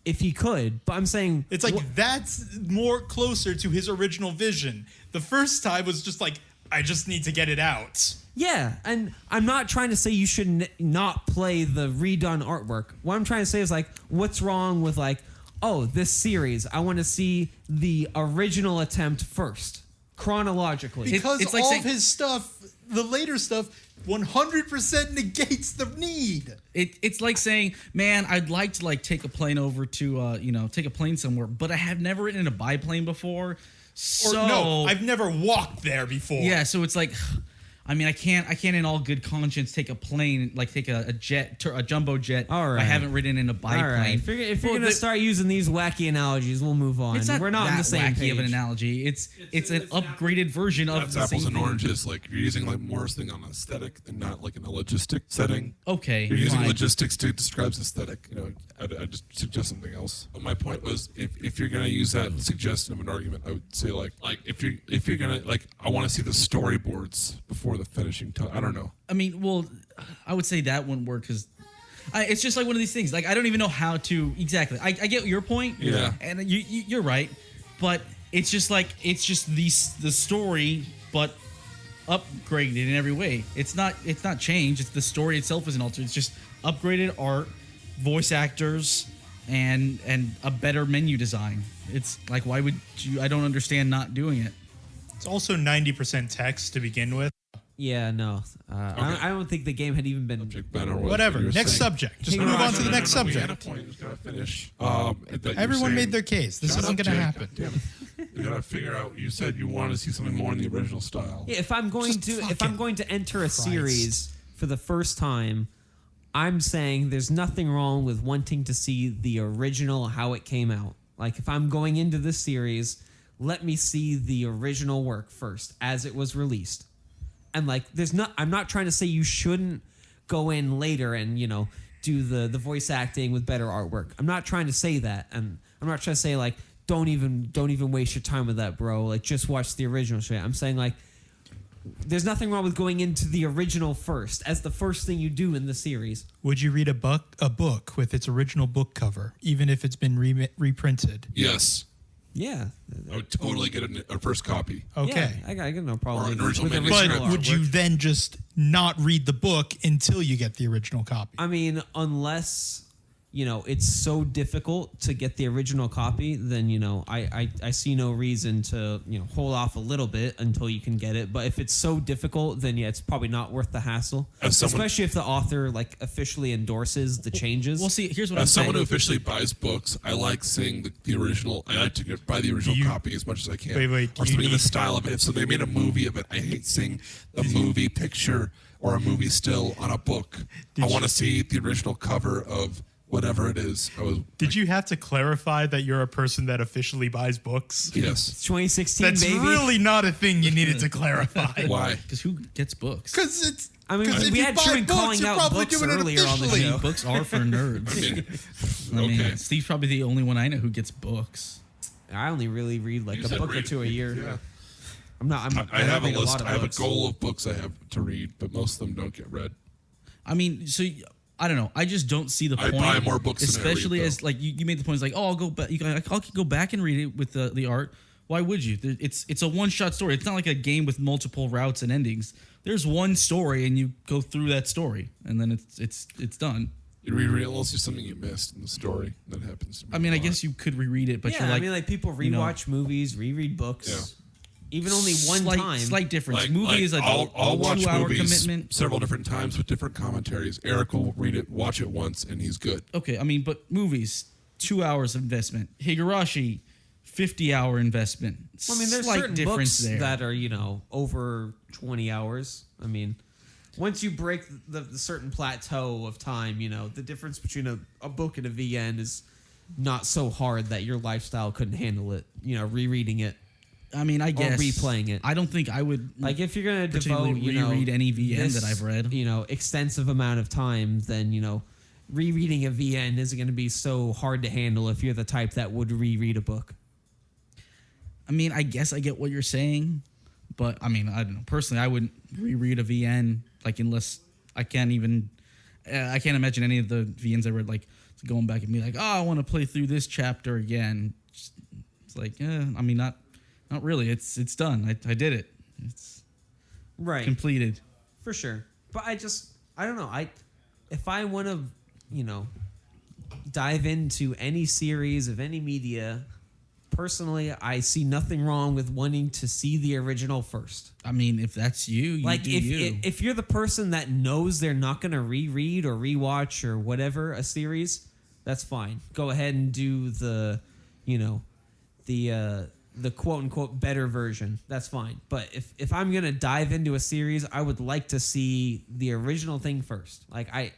if he could. But I'm saying
It's like that's more closer to his original vision. The first time was just like, I just need to get it out.
yeah, and I'm not trying to say you should not play the redone artwork. What I'm trying to say is like, what's wrong with like, oh, this series? I want to see the original attempt first, chronologically.
Because
it's like
all
saying-
of his stuff, the later stuff, 100% negates the need.
It's like saying, man, I'd like to take a plane over to take a plane somewhere, but I have never ridden in a biplane before. So
Or no, I've never walked there before.
yeah, so it's like, I mean, I can't in all good conscience take a plane, take a jet, a jumbo jet.
All right.
I haven't ridden in a biplane.
All right. If you're
Well,
gonna start using these wacky analogies, we'll move on.
it's not
We're not
that
on the same
wacky
page.
of an analogy. It's an upgraded version of
That's
the
apples
same
and
thing.
oranges. Like, you're using like Moore's thing on aesthetic and not like in a logistic setting.
Okay,
You're using
fine.
logistics to describe aesthetic. I just suggest something else. But my point was, if you're gonna use that suggestion of an argument, I would say like if you're gonna I want to see the storyboards before the finishing touch. I don't know.
I mean, well, I would say that wouldn't work because it's just like one of these things. Like, I don't even know how to exactly. I get your point.
Yeah.
And you're right, but it's just the story, but upgraded in every way. It's not changed. It's the story itself isn't altered. It's just upgraded art, voice actors, and a better menu design. It's like, why would you? I don't understand not doing it.
It's also 90% text to begin with.
Yeah, no. I don't think the game had even been.
Whatever. Next subject. Just
Hey,
move
no,
on to the next
We had a
subject.
point. Just gotta finish.
Everyone made their case. This isn't going to happen.
Damn it. You gotta figure out. You said you wanted to see something more in the original style.
Yeah, if I'm going to enter a series for the first time, I'm saying there's nothing wrong with wanting to see the original, how it came out. Like, if I'm going into this series, let me see the original work first as it was released. And like, I'm not trying to say you shouldn't go in later and do the voice acting with better artwork. I'm not trying to say that, and I'm not trying to say like don't even waste your time with that, bro. Like, just watch the original shit. I'm saying like, there's nothing wrong with going into the original first as the first thing you do in the series.
Would you read a book with its original book cover, even if it's been reprinted?
Yes.
Yeah.
I would totally get a first copy.
Okay.
Yeah, I got no problem
Or an
with
original
the
manuscript.
But would you then just not read the book until you get the original copy?
I mean, unless it's so difficult to get the original copy, then I see no reason to hold off a little bit until you can get it. But if it's so difficult, then yeah, it's probably not worth the hassle. Especially if the author officially endorses the changes.
Well, see, here's what I'm
As
saying.
someone who officially buys books, I like seeing the original. I like to buy the original copy as much as I can.
Wait,
or
you
something in the
need-
style of it. So they made a movie of it. I hate seeing the movie picture or a movie still on a book. I want to see the original cover of whatever it is.
Did you have to clarify that you're a person that officially buys books?
Yes.
It's 2016,
That's
baby.
really not a thing you needed to clarify.
Why?
Because who gets books?
Because it's.
I mean,
'cause if
we
you
had
buy
Truman
books,
calling
you're
out
probably
books
doing it
earlier on the
officially.
show.
Books are for nerds. I mean, Steve's probably the only one I know who gets books.
I only really read like
You
a
said
book or
read.
two a year.
Yeah.
I
I have a
read
list.
lot of
I have a
books.
goal of books I have to read, but most of them don't get read.
I mean, so I don't know. I just don't see the
I
point.
buy more books than I read,
especially
though.
as like you made the point. It's like, oh, I'll go back. I can go back and read it with the art. Why would you? It's a one shot story. It's not like a game with multiple routes and endings. There's one story, and you go through that story, and then it's done.
You reread unless there's something you missed in the story that happens. To me
I mean,
a
I
lot.
guess you could reread it, but
yeah,
you're like,
I mean, like people rewatch movies, reread books, even only one time.
Slight difference. Movie is
I'll watch
2 hour
movies
commitment.
several different times with different commentaries. Eric will read it, watch it once, and he's good.
Okay, I mean, but movies, 2 hours investment. Higurashi, 50-hour investment.
I mean, there's
Slight
certain
difference
books
there.
that are over 20 hours. I mean, once you break the certain plateau of time, the difference between a book and a VN is not so hard that your lifestyle couldn't handle it. Rereading it.
I mean, I guess
replaying it.
I don't think I would
Like if you're gonna
particularly
devote,
reread any VN
this,
that I've read.
Extensive amount of time, then rereading a VN isn't gonna be so hard to handle if you're the type that would reread a book.
I mean, I guess I get what you're saying, but I mean, I don't know. Personally, I wouldn't reread a VN unless I can't imagine any of the VNs I read going back and be like, oh, I want to play through this chapter again. It's like, I mean, not really. It's done. I did it. It's
Right.
completed.
For sure. But I don't know. If I want to, dive into any series of any media, personally, I see nothing wrong with wanting to see the original first.
I mean, if that's you,
Like
do
if
you.
if you're the person that knows they're not going to reread or rewatch or whatever a series, that's fine. Go ahead and do the quote unquote better version. That's fine. But if I'm going to dive into a series, I would like to see the original thing first. Like I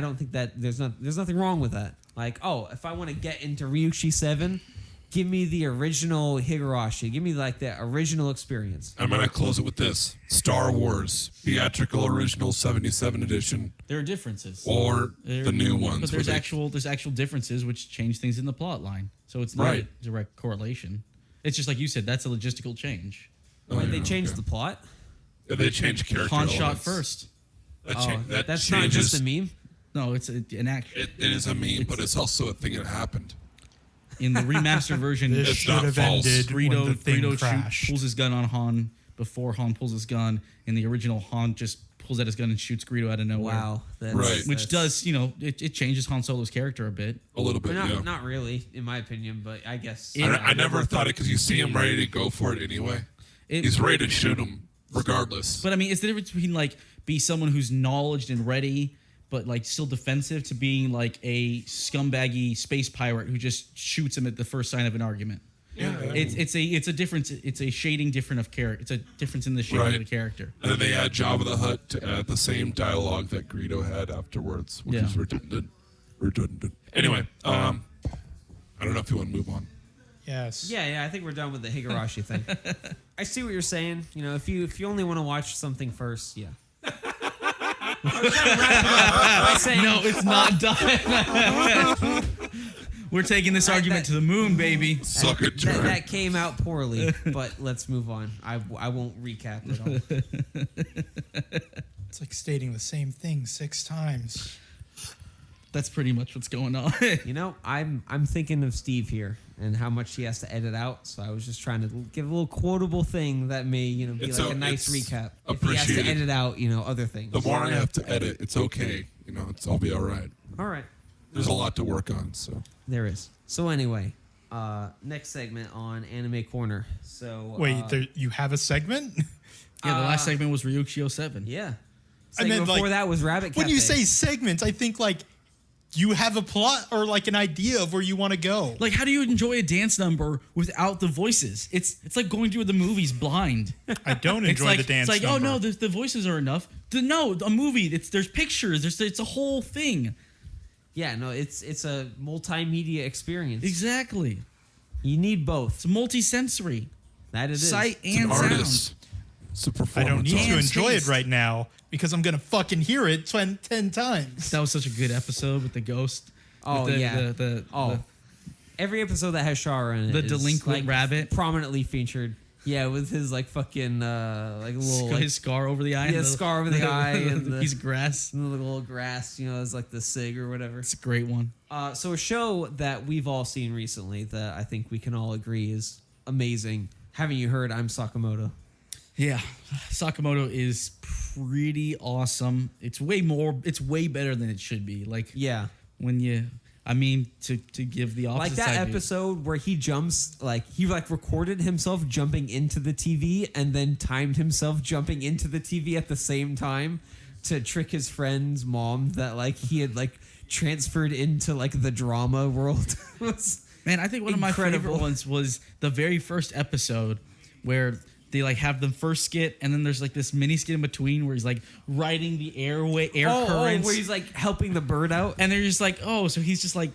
don't think that there's nothing wrong with that. Like, oh, if I want to get into Ryushi 7, give me the original Higurashi. Give me like the original experience.
I'm gonna close it with this: Star Wars theatrical original 77 edition,
There are differences.
or the new ones.
But
where
there's actual differences which change things in the plot line. So it's not
Right.
a direct correlation. It's just like you said, that's a logistical change.
Wait, they
yeah,
changed
okay.
the plot?
They change character
Han shot
elements.
first.
That
That's not
changes.
just a meme.
No, it's an action.
It is a meme, but it's also a thing that happened.
In the remastered version,
This
It's
should
not
have
false.
ended when the
Greedo
thing crashed.
pulls his gun on Han before Han pulls his gun. In the original, Han just pulls out his gun and shoots Greedo out of nowhere.
Wow. That's,
Right.
Which does, it changes Han Solo's character a bit.
A little bit,
Not,
yeah.
not really, in my opinion, but I guess.
I never thought it because you see him ready to go for it anyway. He's ready to shoot him regardless.
But I mean, it's the difference between be someone who's knowledged and ready, but still defensive, to being like a scumbaggy space pirate who just shoots him at the first sign of an argument.
Yeah.
It's a difference. It's a shading different of character. It's a difference in the shading
Right.
of the character.
And then they add Jabba the Hutt to add the same dialogue that Greedo had afterwards, which
Yeah.
is redundant. Anyway, I don't know if you want to move on.
Yes.
Yeah, I think we're done with the Higurashi thing. I see what you're saying. If you only want to watch something first, yeah. I was trying to wrap it up by saying,
No, it's not done. We're taking this argument to the moon, baby.
Suck it, Jared.
that came out poorly, but let's move on. I won't recap it all.
It's like stating the same thing 6 times.
That's pretty much what's going on.
I'm thinking of Steve here and how much he has to edit out. So I was just trying to give a little quotable thing that may, be
It's
like a nice
it's
recap. If he has to
appreciated.
edit out, other things.
The more I have to edit, it's okay. I'll be all right.
All right.
There's a lot to work on, so.
There is. So anyway, next segment on Anime Corner. So
Wait, you have a segment?
Yeah, the last segment was Ryushi 07.
yeah.
And
Segment
then,
before
like,
that was Rabbit Cafe.
When you say segments, I think you have a plot or an idea of where you want to go.
Like, how do you enjoy a dance number without the voices? It's like going to the movies blind.
I don't enjoy the dance
It's like,
number.
oh no, the voices are enough. No, a movie. There's pictures. It's a whole thing.
Yeah, no, it's a multimedia experience.
Exactly.
You need both.
It's multi-sensory.
That it is.
Sight
It's an
and sound.
artist. It's a
I
performance.
don't need to
Hands
enjoy
taste.
it right now because I'm going to fucking hear it 10 times.
That was such a good episode with the ghost.
Oh,
with the,
yeah.
The
Every episode that has Shara in it.
The
is,
delinquent rabbit.
prominently featured. Yeah, with his fucking little
his scar over the eye.
Yeah,
and
scar over the eye and
the
the-
piece of grass.
the little grass, as the sig or whatever.
It's a great one.
So a show that we've all seen recently that I think we can all agree is amazing. Haven't you heard? I'm Sakamoto.
Yeah, Sakamoto is pretty awesome. It's way better than it should be.
Yeah.
To give the opposite
Like that
side
episode where he jumps, he recorded himself jumping into the TV and then timed himself jumping into the TV at the same time to trick his friend's mom that he had transferred into the drama world.
Man, I think one of my
Incredible.
favorite ones was the very first episode where they like have the first skit, and then there's like this mini skit in between where he's like riding the air currents,
where he's like helping the bird out.
and they're just like, oh, so he's just like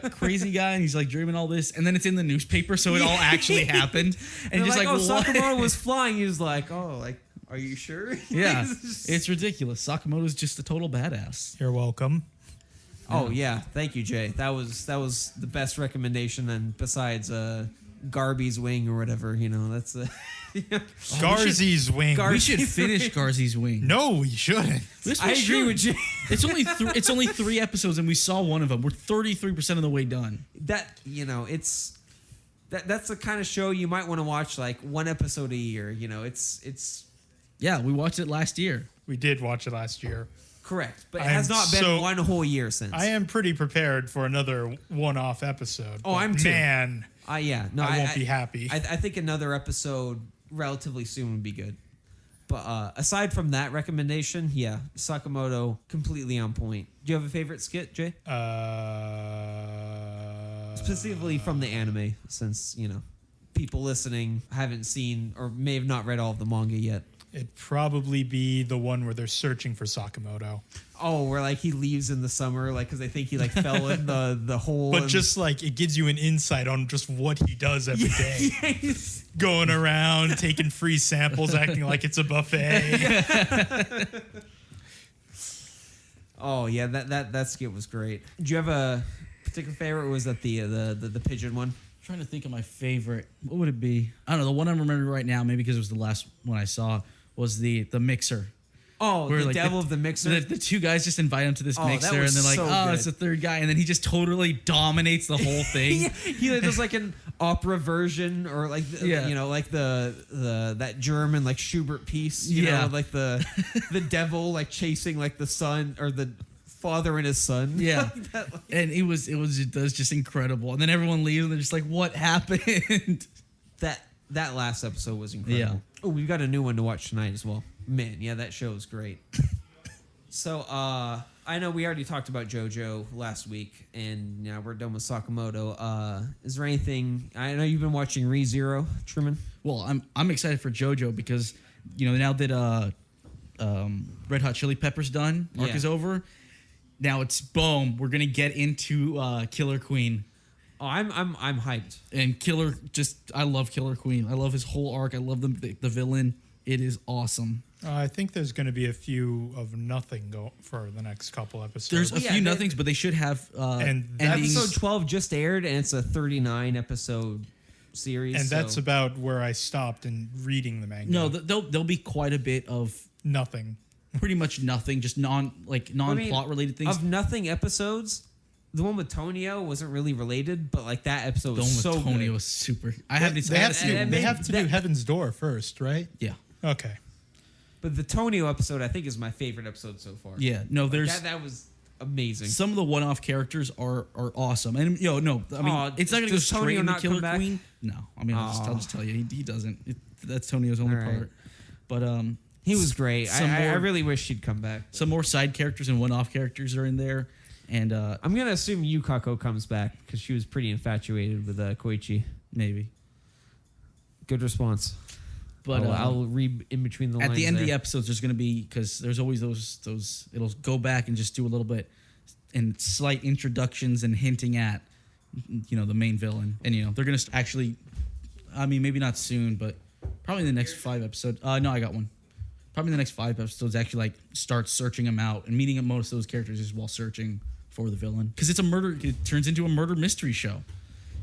a crazy guy, and he's like dreaming all this, and then it's in the newspaper, so it all actually happened, and
And
just
like,
like,
oh,
what?
Sakamoto was flying. He was like, oh, like, are you sure?
Yeah, it's ridiculous. Sakamoto's just a total badass.
You're welcome.
Oh yeah, thank you, Jay. That was the best recommendation, and besides Garby's wing or whatever, that's
Garzy's wing.
We should finish Garzy's wing.
No, we shouldn't.
This
I
we
agree
should.
with Jay.
It's only 3 episodes, and we saw one of them. We're 33% of the way done.
That's the kind of show you might want to watch like one episode a year. It's
Yeah, we watched it last year.
We did watch it last year.
correct, but it
I
has
am
not been
so-
one whole year since.
I am pretty prepared for another one-off episode.
Oh,
but
I'm too.
Man,
No,
I won't be happy.
I think another episode relatively soon would be good. But aside from that recommendation, yeah, Sakamoto completely on point. Do you have a favorite skit, Jay? Specifically from the anime, since people listening haven't seen or may have not read all of the manga yet.
It'd probably be the one where they're searching for Sakamoto.
Oh, where like he leaves in the summer, like because they think he like fell in the hole.
But
and-
just like it gives you an insight on just what he does every day.
Yes.
Going around, taking free samples, acting like it's a buffet.
Oh yeah, that skit was great. Do you have a particular favorite, or was that the pigeon one?
I'm trying to think of my favorite. What would it be? I don't know. The one I'm remembering right now, maybe because it was the last one I saw, was the mixer.
Oh,
Where,
the
like,
devil of the mixer.
The two guys just invite him to this
Oh, that
mixer, and
was
they're like,
so
"Oh,
good.
it's the third guy," and then he just totally dominates the whole thing.
He like, does like an opera version, or like like the that German like Schubert piece. You
Yeah.
know, like the devil like chasing like the son or the father and his son.
Yeah,
Like that, like-
and it was just incredible. And then everyone leaves, and they're just like, "What happened?"
that last episode was incredible.
Yeah.
Oh, we've got a new one to watch tonight as well. Man, yeah, that show is great. So, I know we already talked about JoJo last week, and now we're done with Sakamoto. Is there anything? I know you've been watching ReZero, Truman.
Well, I'm excited for JoJo because now that Red Hot Chili Peppers done, arc
Yeah.
is over. Now it's boom. We're gonna get into Killer Queen.
Oh, I'm hyped.
And I love Killer Queen. I love his whole arc. I love the villain. It is awesome.
I think there's going to be a few of nothing for the next couple episodes.
There's a
Yeah,
few
they-
nothings, but they should have
And that's
endings.
Episode 12 just aired, and it's a 39 episode series.
and
so-
that's about where I stopped in reading the manga.
No, there'll be quite a bit of
Nothing.
pretty much nothing, just non-plot related things.
Of nothing episodes. The one with Tonio wasn't really related, but like that episode
The
was
one with
so
Tony
good.
was super. I haven't.
They have
and
to,
it
they
made
have to do
that-
Heaven's Door first, right?
Yeah,
Okay.
But the Tonio episode, I think, is my favorite episode so far.
yeah. No,
Like,
there's
that was amazing.
some of the one-off characters are awesome, and no, I mean
Aw,
it's not gonna go
does
straight
Tonio
into
not come
Killer
back?
Queen. No, I mean I'll just tell you, he doesn't. That's Tonio's only
All right.
part. But
He was great.
Some
I
more-
really wish he'd come back.
some more side characters and one-off characters are in there, and
I'm gonna assume Yukako comes back because she was pretty infatuated with Koichi.
maybe.
Good response.
But
I'll read in between the lines.
at the end of the
there.
episodes, there's going to be, because there's always those it'll go back and just do a little bit and slight introductions and hinting at the main villain, and they're going to actually, I mean, maybe not soon, but probably in the next 5 episodes. No, I got one. Probably in the next 5 episodes, actually like start searching them out and meeting most of those characters just while searching for the villain, because it turns into a murder mystery show.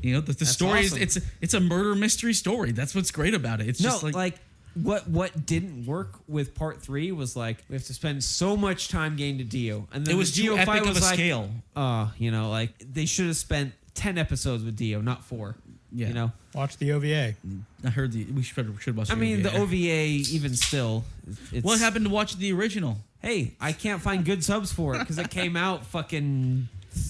The story
awesome.
is it's a murder mystery story. That's what's great about it. It's
No,
just like
what didn't work with part 3 was like we have to spend so much time getting to Dio, and then
it was
the
too
Dio
epic
fight
of
was
a
like,
scale.
like they should have spent 10 episodes with Dio, not 4.
Yeah.
Watch the OVA.
I heard we should watch.
I mean, the OVA even still. It's,
What happened to watch the original?
Hey, I can't find good subs for it because it came out fucking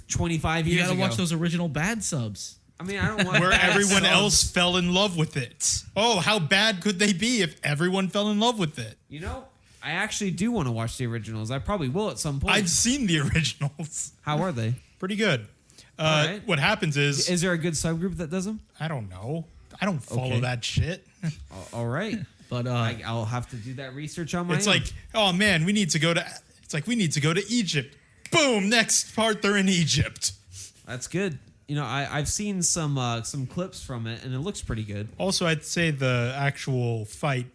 25
You
years
gotta
ago.
watch those original bad subs.
I mean, I don't want
Where
bad
everyone
subs.
else fell in love with it. Oh, how bad could they be if everyone fell in love with it?
I actually do want to watch the originals. I probably will at some point.
I've seen the originals.
How are they?
Pretty good.
right.
What happens is
Is there a good subgroup that does them?
I don't know. I don't follow
Okay.
that shit.
All right.
But
I'll have to do that research on my
It's
own.
like, oh man, we need to go to. It's like we need to go to Egypt. Boom! Next part, they're in Egypt.
That's good. You know, I've seen some clips from it, and it looks pretty good.
Also, I'd say the actual fight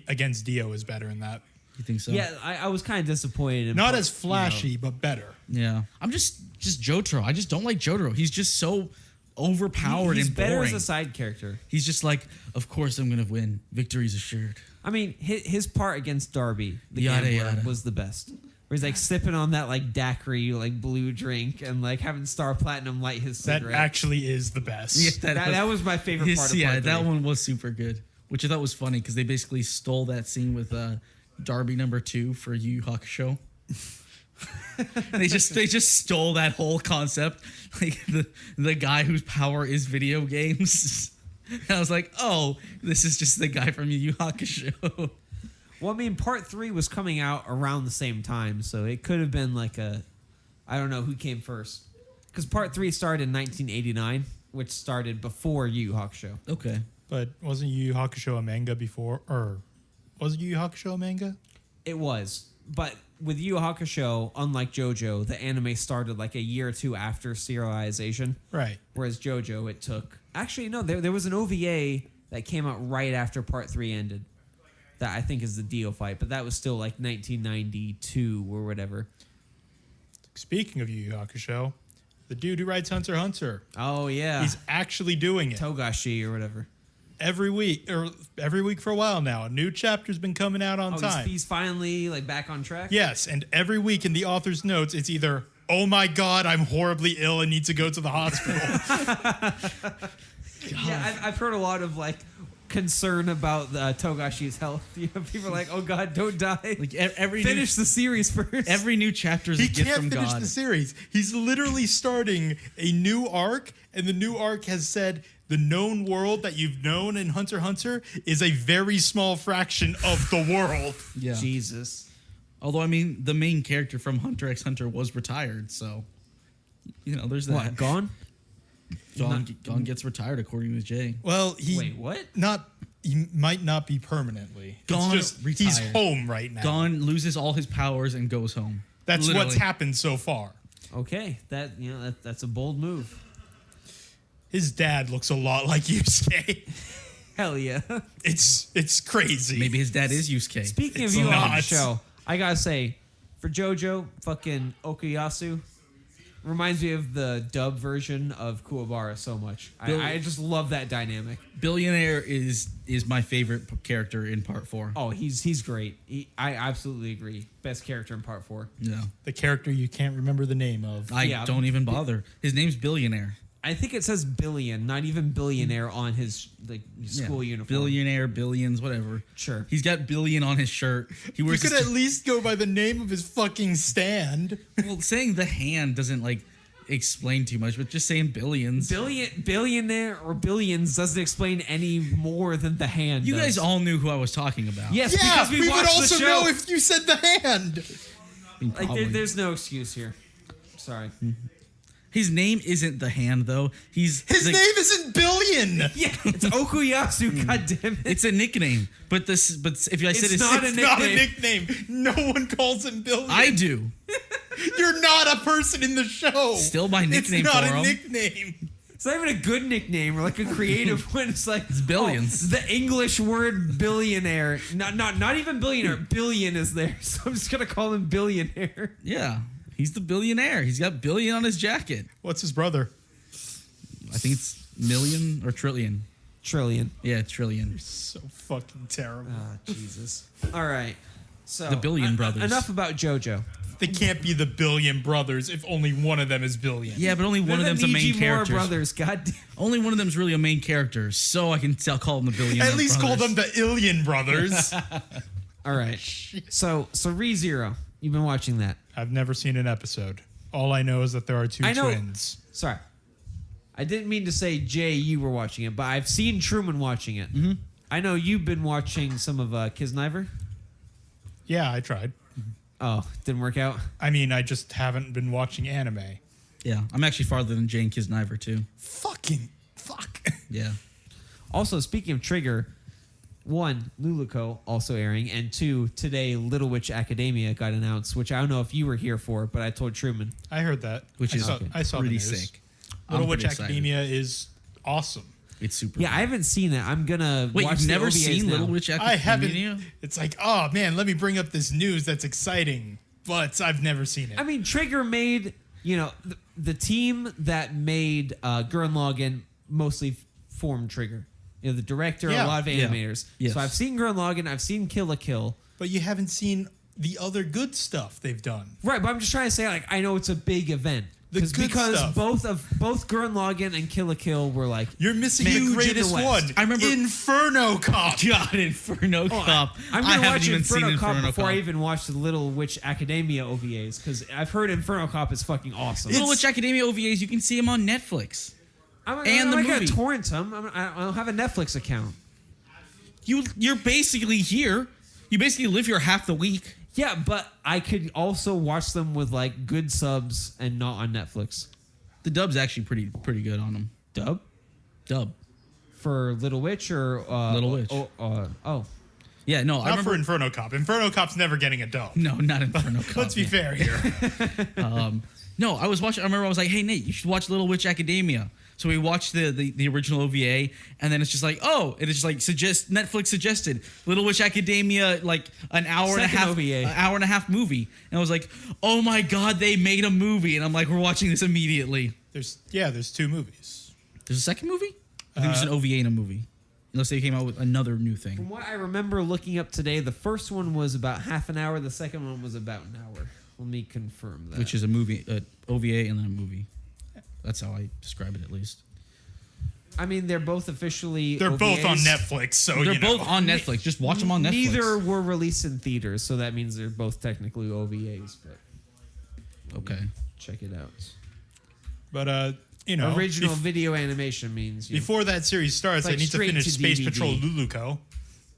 against Dio is better in that.
you think so?
Yeah, I was kind of disappointed. In
Not
part,
as flashy,
you know.
but better.
Yeah. I'm just Jotaro. I just don't like Jotaro. He's just so overpowered
He's
and
better
boring.
as a side character.
He's just like, of course I'm gonna win. Victory's assured.
I mean, his part against Darby, the
Yada,
gambler,
yada.
was the best. Where he's like sipping on that like daiquiri, like blue drink, and like having Star Platinum light his
That
cigarette.
actually is the best.
Yeah,
that was my favorite part of
yeah,
part
that
3.
one was super good. Which I thought was funny because they basically stole that scene with Darby number 2 for Yu Yu Hakusho. they just stole that whole concept, like the guy whose power is video games. And I was like, oh, this is just the guy from Yu Yu Hakusho.
Well, I mean, part 3 was coming out around the same time, so it could have been like I don't know who came first. Because part 3 started in 1989, which started before Yu Yu Hakusho.
Okay.
But wasn't Yu Yu Hakusho a manga before? Or was Yu Yu Hakusho a manga?
It was. But with Yu Yu Hakusho, unlike JoJo, the anime started like a year or two after serialization.
Right.
Whereas JoJo, it took... Actually, no, there was an OVA that came out right after part 3 ended. That I think is the Dio fight, but that was still like 1992 or whatever.
Speaking of Yu Yu Hakusho, the dude who writes Hunter x Hunter,
Oh, yeah.
he's actually doing it
Togashi or whatever.
every week for a while now. A new chapter's been coming out on time.
He's finally like back on track?
Yes, and every week in the author's notes, it's either, oh my god, I'm horribly ill and need to go to the hospital.
Yeah, I've heard a lot of like concern about Togashi's health. You know, people are like, "Oh God, don't die!
Like every
Finish the series first."
every new chapter is
He
a gift
can't
from
finish
God.
the series. He's literally starting a new arc, and the new arc has said the known world that you've known in Hunter x Hunter is a very small fraction of the world.
Yeah.
Jesus.
Although I mean, the main character from Hunter x Hunter was retired, so you know, there's that.
What? Gone?
Gon gets retired according to Jay.
Well,
Wait, what?
He might not be permanently.
Gon
It's just he's
retired.
home right now.
Gon loses all his powers and goes home.
That's
Literally.
what's happened so far.
Okay, that's a bold move.
His dad looks a lot like Yusuke.
Hell yeah.
It's crazy.
Maybe his dad is Yusuke.
Speaking
It's
of Yu Yu
not.
Hakusho, I gotta say, for JoJo, fucking Okuyasu reminds me of the dub version of Kuwabara so much. I just love that dynamic.
Billionaire is my favorite character in part 4.
Oh, he's great. I absolutely agree. Best character in part 4.
Yeah.
The character you can't remember the name of.
I don't even bother. His name's Billionaire.
I think it says billion, not even billionaire on his like school
Yeah.
uniform.
Billionaire, billions, whatever.
Sure.
He's got billion on his shirt. He
You
wears
could at least go by the name of his fucking stand.
well, saying the hand doesn't like explain too much, but just saying billions.
Billionaire or billions doesn't explain any more than the hand.
You
does.
guys all knew who I was talking about.
Yes,
Yeah,
because we
would
watched
also
the show.
know if you said the hand.
I mean,
Like
probably.
there's no excuse here. Sorry.
His name isn't the hand though.
His name isn't Billion.
Yeah, it's Okuyasu. God damn it.
It's a nickname, but if I said
It's not
It's
a
not a
nickname.
nickname. No one calls him Billion.
I do.
You're not a person in the show.
Still my nickname
It's not
for
a
him.
nickname.
It's not even a good nickname or like a creative one. It's like
billions.
the English word billionaire. Not even billionaire. Billion is there. So I'm just gonna call him billionaire.
Yeah, he's the billionaire. He's got billion on his jacket.
What's his brother?
I think it's million or trillion.
Trillion.
Yeah, trillion.
So fucking terrible.
Jesus. All right. So
The Billion Brothers.
Enough about JoJo.
They can't be the Billion brothers if only one of them is Billion.
Yeah, but only one of
They're
them's a
the
main
Nijimura
character.
brothers. God damn.
Only one of them's really a main character, so I can call them the billion.
At least call
brothers.
them the Illion brothers.
All right. So ReZero. You've been watching that.
I've never seen an episode. All I know is that there are two
I know-
twins.
Sorry. I didn't mean to say, Jay, you were watching it, but I've seen Truman watching it. Mm-hmm. I know you've been watching some of Kisniver.
Yeah, I tried.
Oh, didn't work out?
I mean, I just haven't been watching anime.
Yeah, I'm actually farther than Jane Kisniver too.
Fuck.
Yeah.
Also, speaking of Trigger, 1, Luluco also airing, and 2, today Little Witch Academia got announced, which I don't know if you were here for, but I told Truman.
I heard that.
Which is
I saw
pretty
the news.
sick.
Little
I'm
Witch
pretty excited.
Academia is awesome.
It's super.
Yeah, I haven't seen it. I'm gonna
Wait,
watch
you've
the
never
OVAs
seen
now.
Little Witch Academia?
I haven't. It's like, oh man, let me bring up this news that's exciting, but I've never seen it.
I mean, Trigger made, the team that made Gurren Lagann mostly formed Trigger. The director,
Yeah.
a lot of
Yeah.
animators.
Yes.
So I've seen Gurren Lagann, I've seen Kill la Kill.
But you haven't seen the other good stuff they've done.
Right, but I'm just trying to say, I know it's a big event.
The good
because
stuff.
both Gurren Lagann and Kill la Kill were like
You're missing
huge
the
in
greatest
West.
one.
I remember-
Inferno Cop.
God, Inferno Cop.
I'm
I
gonna
haven't
watch
even
Inferno
seen
Cop
Inferno
before
Cop.
I even watch the Little Witch Academia OVAs because I've heard Inferno Cop is fucking awesome.
Little Witch Academia OVAs, you can see them on Netflix.
I'm
and the
gonna
movie.
torrent them. I don't have a Netflix account.
You're basically here. You basically live here half the week.
Yeah, but I could also watch them with like good subs and not on Netflix.
The dub's actually pretty good on them. Dub.
For Little Witch or
Little Witch.
Oh.
Yeah, no, I
Not
remember.
for Inferno Cop. Inferno Cop's never getting a dub.
No, not Inferno Cop.
Let's be fair here.
No, I was watching. I remember I was like, "Hey Nate, you should watch Little Witch Academia." So we watched the original OVA, and then it's just like, oh, it is just like Netflix suggested Little Witch Academia, like an hour and a
Second
half,
OVA.
an hour and a half movie, and I was like, oh my god, they made a movie, and I'm like, we're watching this immediately.
There's 2 movies.
There's a second movie? I think there's an OVA in a movie, unless they came out with another new
From
thing.
what I remember looking up today, the first one was about half an hour. The second one was about an hour. Let me confirm that.
Which is a movie, OVA, and then a movie. That's how I describe it, at least.
I mean, they're both officially.
They're both on
OVAs.
Netflix, so
They're
you know.
both on Netflix. Just watch them on Netflix.
Neither were released in theaters, so that means they're both technically OVAs. But
Okay.
check it out.
But
Original video animation means
before that series starts,
Like
I need to
straight
finish
to
Space
DVD.
Patrol Luluco.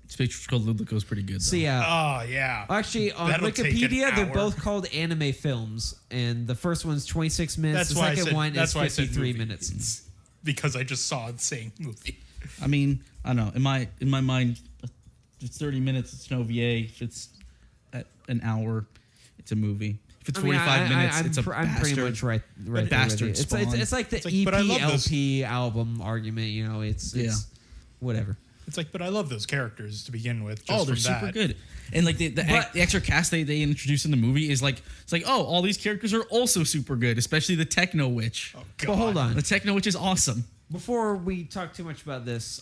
Space Patrol Luluco is pretty good. Though.
So yeah.
Oh yeah.
Actually, on
That'll take an
Wikipedia, they're
hour.
both called anime films, and the first one's 26 minutes.
That's
the
why I
second
said.
one
That's
is
why I said
53
movie.
minutes.
It's because I just saw the same movie.
I mean, I don't know. In my mind, if it's 30 minutes, it's an OVA. If it's at an hour, it's a movie. If it's 45 minutes,
I'm
it's a
I'm
bastard.
pretty much right there
bastard
with you.
spawn.
It's like the
like, but I love those-
EP album argument. It's
Yeah.
whatever.
It's like, but I love those characters to begin with. Just
Oh, they're
from
super
that.
good. And like the
But-
extra cast they introduce in the movie is like, it's like, oh, all these characters are also super good, especially the Techno Witch.
Oh,
But hold on.
The Techno Witch is awesome.
Before we talk too much about this,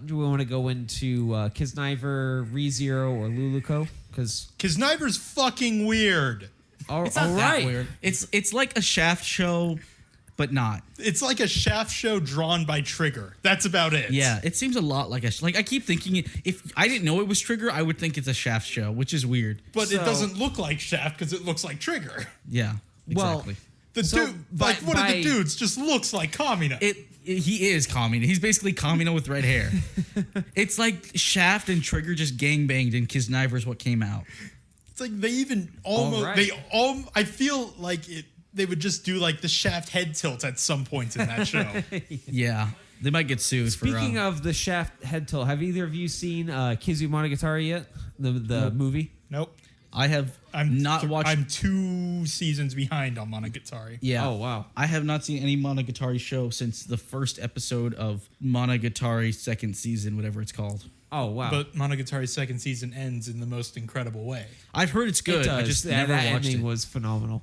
do we want to go into Kisniver, ReZero, or Luluco? Because
Kisniver's fucking weird.
It's not that weird. It's like a Shaft show, but not.
It's like a Shaft show drawn by Trigger. That's about it.
Yeah, it seems a lot like I keep thinking if I didn't know it was Trigger, I would think it's a Shaft show, which is weird.
But it
So-
doesn't look like Shaft because it looks like Trigger.
Yeah,
Well,
exactly.
The
So,
dude,
by-
like one of
by-
the dudes, just looks like Kamina.
He is Kamina. He's basically Kamina with red hair. It's like Shaft and Trigger just gangbanged, and Kisniver's what came out.
It's like they even almost
right.
I feel like they would just do like the Shaft head tilt at some points in that show.
Yeah, they might get sued.
Speaking
for,
of the Shaft head tilt, have either of you seen Kizu Monogatari yet? The movie?
Nope.
I have not watched.
I'm 2 seasons behind on Monogatari.
Yeah.
Oh, wow.
I have not seen any Monogatari show since the first episode of Monogatari second season, whatever it's called.
Oh, wow.
But Monogatari's second season ends in the most incredible way.
I've heard it's
It
good. I
does.
just
that
never watched
ending
it.
was phenomenal.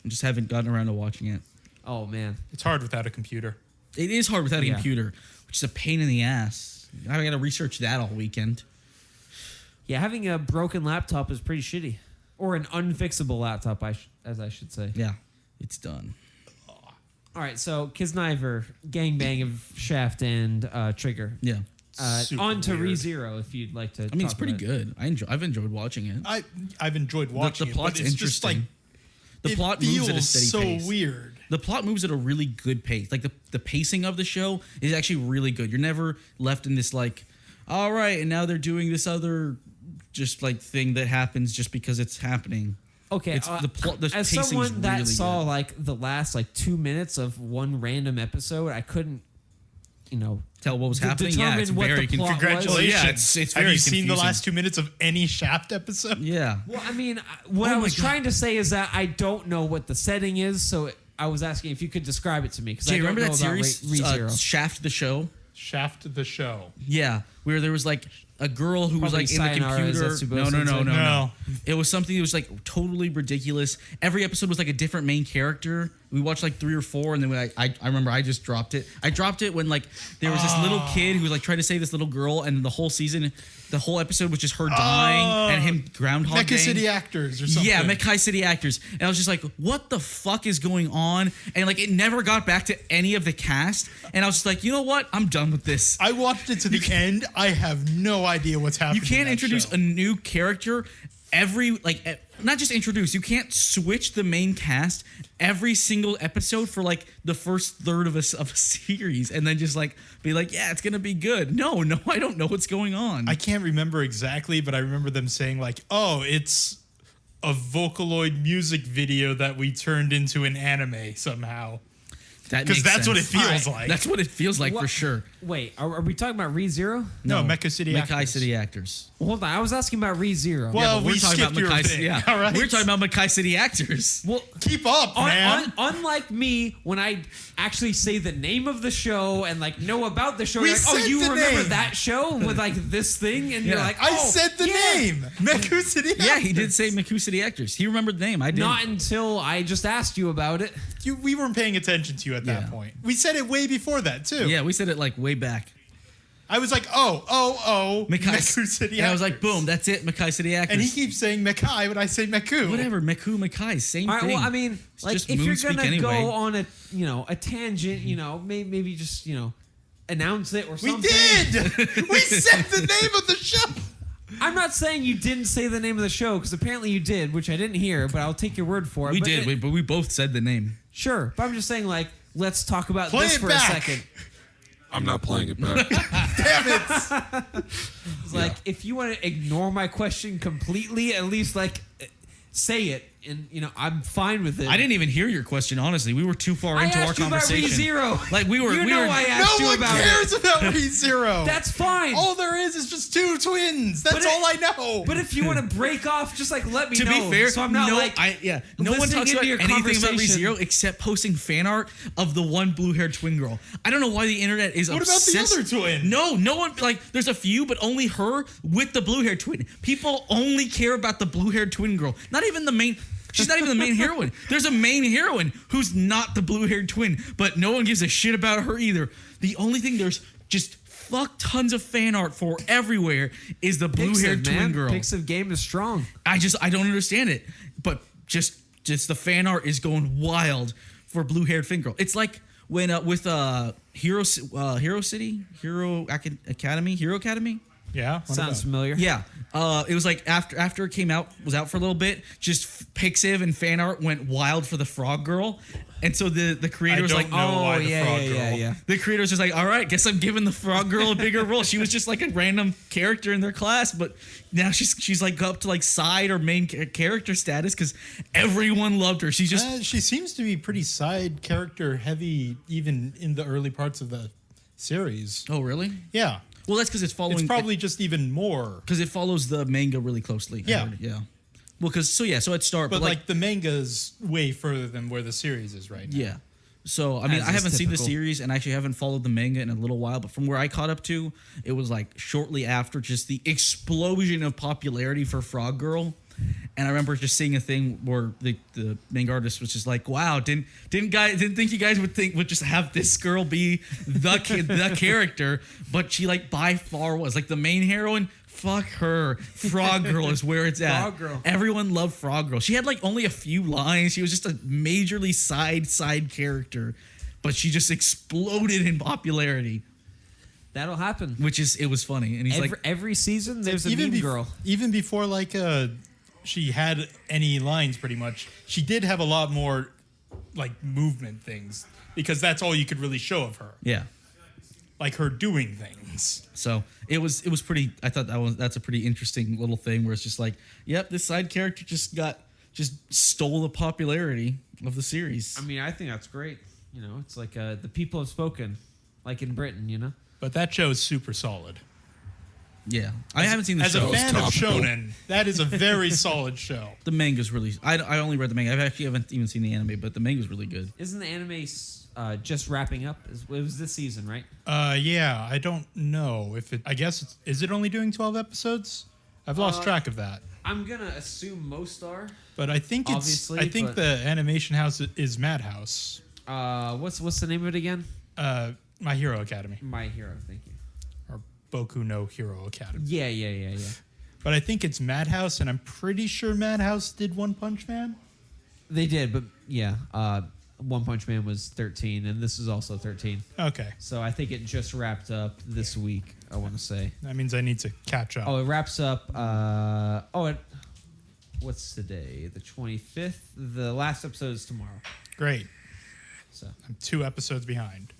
I just haven't gotten around to watching it.
Oh, man.
It's hard without a computer.
It is hard without a
Yeah.
computer, which is a pain in the ass. I got to research that all weekend.
Yeah, having a broken laptop is pretty shitty. Or an unfixable laptop, as I should say.
Yeah, it's done.
All right, so Kisniver, gangbang of Shaft and Trigger.
Yeah.
Super
On to
weird.
ReZero, if you'd like to.
I mean, it's
talk
pretty
about it.
good. I've enjoyed watching it.
I've enjoyed watching
the
it,
plot's
but it's just like
interesting. The
it
plot moves at a
feels
steady
so
pace.
weird.
The plot moves at a really good pace. Like the pacing of the show is actually really good. You're never left in this like, all right, and now they're doing this other just like thing that happens just because it's happening.
Okay,
It's the plot. The
as
pacing is
someone that
really
saw
good.
like the last like 2 minutes of one random episode, I couldn't
Tell what was
De-
happening. Yeah, it's
determine what
very
the plot was.
Congratulations.
Yeah, it's
Have
very
you seen the
confusing.
last 2 minutes of any Shaft episode?
Yeah.
Well, I mean, what
Oh
I
my
was
God.
trying to say is that I don't know what the setting is, so I was asking if you could describe it to me because I
Jay,
don't
remember
know
that
about
series,
ReZero.
Shaft the show?
Shaft the show.
Yeah, where there was like a girl who was
Probably
like in the
Sayonara
computer.
Zetsubo
No.
No.
It was something that was like totally ridiculous. Every episode was like a different main character. We watched like 3 or 4, and then I remember I just dropped it. I dropped it when like there was this little kid who was like trying to save this little girl, and the whole season, the whole episode was just her dying and him groundhog
Mecha
Day.
City Actors or something.
Yeah, Mekai City Actors. And I was just like, what the fuck is going on? And like, it never got back to any of the cast. And I was just like, you know what? I'm done with this.
I watched it to the end. I have no idea what's happening.
You can't
in that
introduce
show.
a new character not just introduce, you can't switch the main cast every single episode for like the first third of a series and then just like be like, yeah, it's gonna be good. No, I don't know what's going on.
I can't remember exactly, but I remember them saying like, "Oh, it's a Vocaloid music video that we turned into an anime somehow."
That
'Cause
makes
that's what
sense.
it feels like.
That's what it feels like for
What-
sure.
Wait, are we talking about ReZero?
No, Mecha City
Mekai
Actors.
City Actors.
Well, hold on, I was asking about ReZero.
Well,
But
we skipped your
Makai,
thing.
yeah.
All right.
We're talking about Makai City Actors.
well,
Keep up, man.
unlike me, when I actually say the name of the show and like know about the show,
We
you're like, oh,
said
you
the
remember
name.
that show with like this thing, and you're
Yeah.
like,
I
oh,
said the
yeah.
name. Mecha City Actors.
Yeah, he did say Makai City Actors. He remembered the name. I didn't.
Not until I just asked you about it.
We weren't paying attention to you at that
Yeah.
point. We said it way before that too.
Yeah, we said it like way back.
I was like, Mecha City
And I was
Actors.
like, boom, that's it, Makai City Actors.
And he keeps saying Mekai, but I say Meku.
Whatever, Makai, same
All right,
thing.
well, I mean,
It's
like
just
if you're
Moonspeak
gonna
anyway.
go on a tangent, maybe just announce it or
We
something.
did. We said the name of the show.
I'm not saying you didn't say the name of the show because apparently you did, which I didn't hear, but I'll take your word for it.
We
But
did, but we both said the name.
Sure, but I'm just saying, like, let's talk about
Play
this
it
for
back.
a second.
I'm not playing it back.
Damn it.
It's like, if you want to ignore my question completely, at least like say it, and I'm fine with it.
I didn't even hear your question, honestly. We were too far
I
into our
asked you about
conversation.
ReZero.
Like we were.
You
we
know
were,
I
No
asked you
one
about
cares
it.
about ReZero.
That's fine.
All there is just 2 twins. That's
But
all I know.
But if you want to break off, just like let me
To
know.
be fair,
so I'm not
no,
like
no one
listening
talks
into
about
your
anything about
conversation.
ReZero except posting fan art of the one blue-haired twin girl. I don't know why the internet is
What about the
obsessed.
other twin?
No one like. There's a few, but only her with the blue-haired twin. People only care about the blue-haired twin girl. Not even the main. She's not even the main heroine. There's a main heroine who's not the blue-haired twin, but no one gives a shit about her either. The only thing there's just fuck tons of fan art for everywhere is the blue-haired twin girl.
Pixiv game is strong.
I don't understand it. But just the fan art is going wild for blue-haired twin girl. It's like when with Hero Academy.
Yeah.
Sounds familiar.
Yeah. It was like after it came out, was out for a little bit, just Pixiv and fan art went wild for the Frog Girl. And so the creator was like,
know why the
yeah,
Frog
yeah,
Girl.
yeah.
the creator was just like, all right, guess I'm giving the Frog Girl a bigger role. She was just like a random character in their class, but now she's like up to like side or main character status because everyone loved her. She's just
She seems to be pretty side character heavy, even in the early parts of the series.
oh really?
Yeah.
Well, that's because it's following.
It's probably just even more.
because it follows the manga really closely. I
Yeah.
heard. Yeah. Well, so at start,
But like the manga's way further than where the series is right now.
yeah. So I mean,
As
I
is
haven't seen the
typical.
series and actually haven't followed the manga in a little while. But from where I caught up to, it was like shortly after just the explosion of popularity for Frog Girl. And I remember just seeing a thing where the main artist was just like, "Wow, didn't think you guys would just have this girl be the the character, but she like by far was like the main heroine. Fuck her, Frog Girl is where it's at.
Frog Girl.
Everyone loved Frog Girl. She had like only a few lines. She was just a majorly side character, but she just exploded in popularity,
That'll happen.
which is it was funny. And he's like,
Every season, there's a mean girl.
Even before like she had any lines, pretty much, she did have a lot more like movement things because that's all you could really show of her,
yeah.
like her doing things.
So it was pretty. I thought that's a pretty interesting little thing where it's just like, yep, this side character just stole the popularity of the series.
I mean, I think that's great. It's like the people have spoken. like in Britain, you know.
But that show is super solid.
Yeah, I haven't seen the
As
show.
a fan of
topical.
shonen, that is a very solid show.
The manga's really. I only read the manga. I actually haven't even seen the anime, but the manga's really good.
Isn't the anime just wrapping up? It was this season, right?
Yeah, I don't know if it. I guess is it only doing 12 episodes? I've lost track of that.
I'm gonna assume most are.
But I think it's.
Obviously,
I think
but-
the animation house is Madhouse.
What's the name of it again?
My Hero Academy
My Hero. Thank you.
or Boku no Hero Academy.
Yeah.
But I think it's Madhouse, and I'm pretty sure Madhouse did One Punch Man.
They did, but yeah. One Punch Man was 13, and this is also 13.
Okay,
So I think it just wrapped up this week. I want to say.
that means I need to catch up.
Oh, it wraps up. What's today? The 25th. The last episode is tomorrow.
Great.
So
I'm 2 episodes behind.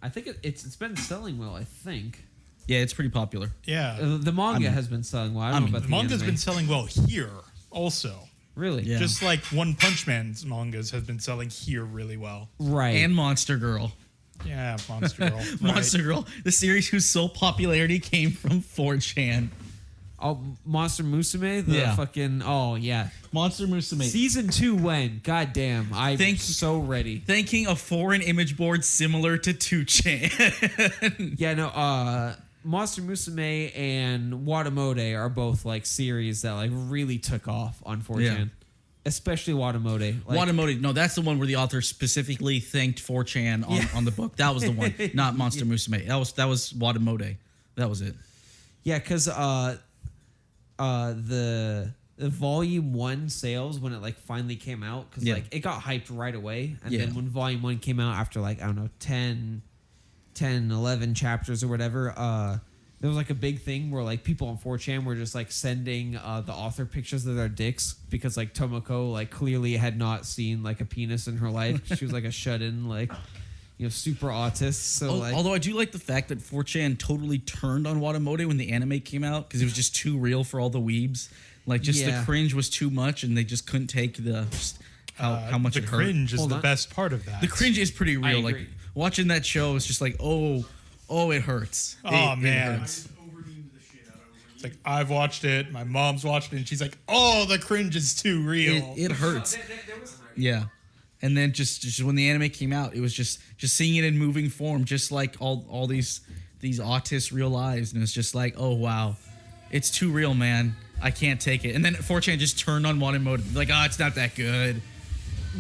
I think it's been selling well. I think
Yeah, it's pretty popular.
Yeah,
the manga has been selling well. I don't know about
the
the
manga's
anime.
been selling well here also.
Really.
Yeah.
Just like One Punch Man's mangas has been selling here really well.
Right.
And Monster Girl.
Yeah, Monster Girl. right.
Monster Girl, the series whose sole popularity came from 4chan.
Oh, Monster Musume, the
Yeah.
fucking yeah.
Monster Musume.
Season 2 when? God damn. I'm so ready.
Thinking a foreign image board similar to 2chan.
Yeah, no, Monster Musume and Watamode are both like series that like really took off on 4chan.
Yeah.
Especially Watamode. Like,
Watamode, no, that's the one where the author specifically thanked 4chan on the book. That was the one, not Monster Musume. That was Watamode. That was it.
Yeah, because the volume 1 sales when it like finally came out, because
Yeah.
like it got hyped right away, and
Yeah.
then when volume 1 came out after like I don't know 10 11 chapters or whatever, there was like a big thing where like people on 4chan were just like sending the author pictures of their dicks, because like Tomoko like clearly had not seen like a penis in her life. She was like a shut-in, like, you know, super autist. So like,
Although I do like the fact that 4chan totally turned on Watamode when the anime came out, because it was just too real for all the weebs. Like, just
Yeah.
the cringe was too much, and they just couldn't take how much
the
it hurt.
cringe is
Hold
the
on.
best part of that.
The cringe is pretty real. Like,
agree.
watching that show is just like, it hurts.
Oh
It
man.
hurts.
It's like I've watched it, my mom's watched it, and she's like, "Oh, the cringe is too real."
It hurts. Yeah. And then just when the anime came out, it was just seeing it in moving form, just like all these autists' real lives, and it's just like, oh wow, it's too real, man. I can't take it. And then 4chan just turned on Watamode, like, it's not that good.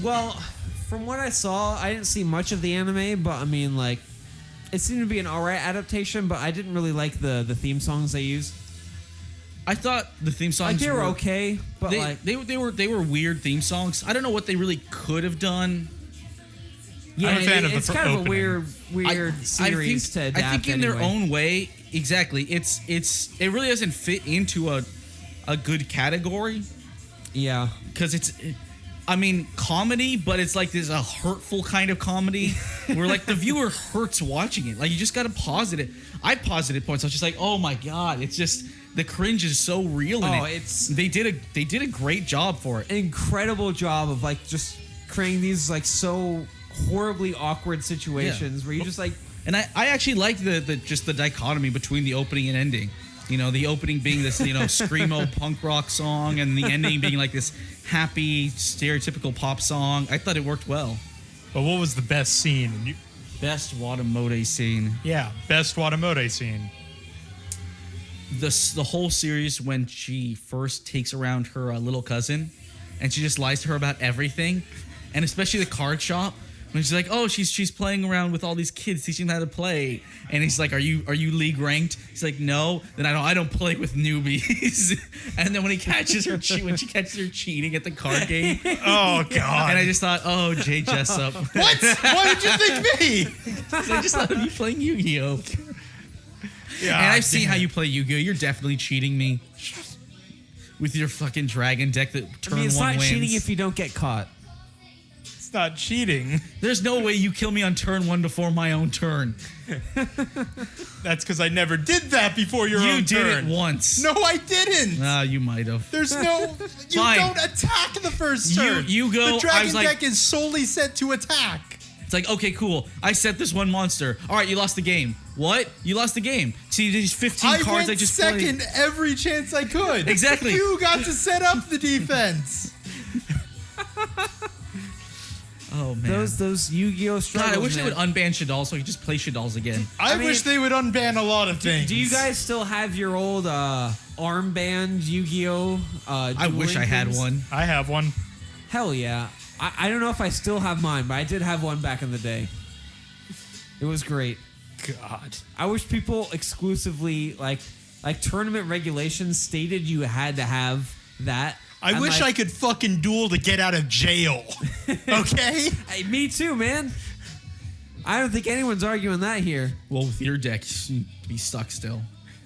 well, from what I saw, I didn't see much of the anime, but I mean, like, it seemed to be an alright adaptation, but I didn't really like the theme songs they used.
I thought the theme songs
Like, they were okay, but
they were weird theme songs. I don't know what they really could have done.
yeah,
I'm a fan of the
it's kind of a
opening.
weird series to adapt.
I think in their
anyway.
own way, exactly. It really doesn't fit into a good category.
Yeah.
Because I mean, comedy, but it's like this a hurtful kind of comedy where like the viewer hurts watching it. Like, you just gotta pause it. I paused it at points. I was just like, oh my god, it's just the cringe is so real in
Oh,
it.
it's-
they did a great job for it.
An incredible job of like just creating these like so horribly awkward situations where you just like,
And I actually like the just the dichotomy between the opening and ending. You know, the opening being this, screamo punk rock song, and the ending being like this happy, stereotypical pop song. I thought it worked well.
But what was the best scene?
Best Watamode scene.
Yeah, best Watamode scene.
The whole series when she first takes around her little cousin, and she just lies to her about everything, and especially the card shop. When she's like, oh, she's playing around with all these kids, teaching them how to play, and he's like, are you league ranked? He's like, no. Then I don't play with newbies. And then when he catches her, when she catches her cheating at the card game,
Oh god.
and I just thought, oh, Jay Jessup.
what? Why did you think me?
I just thought of you playing Yu-Gi-Oh.
Yeah,
And I've seen
damn.
how you play Yu-Gi-Oh. You're definitely cheating me with your fucking dragon deck that
I
turn
mean, it's
one
not
wins.
cheating if you don't get caught.
It's not cheating.
There's no way you kill me on turn 1 before my own turn.
That's because I never did that before your
You
own
did
turn.
it once.
No, I didn't.
Ah, you might have.
There's no. You
Fine.
don't attack the first
You-
turn.
you go,
The
I
dragon
was like-
deck is solely set to attack.
It's like, okay, cool. I set this one monster. All right, you lost the game. What? You lost the game. See, these 15 cards
went
I just
second
played.
every chance I could.
Exactly.
You got to set up the defense.
Oh man.
Those Yu-Gi-Oh struggles.
God, I wish
man.
they would unban Shaddoll so I could just play Shadolls again.
I
mean,
wish they would unban a lot of things.
Do you guys still have your old armband Yu-Gi-Oh?
I wish
dueling
I had
things?
one.
I have one.
Hell yeah. I don't know if I still have mine, but I did have one back in the day. It was great.
God.
I wish people exclusively like tournament regulations stated you had to have that.
I
And,
wish
like,
I could fucking duel to get out of jail. Okay?
Hey, me too, man. I don't think anyone's arguing that here.
Well, with your deck, you'd be stuck still.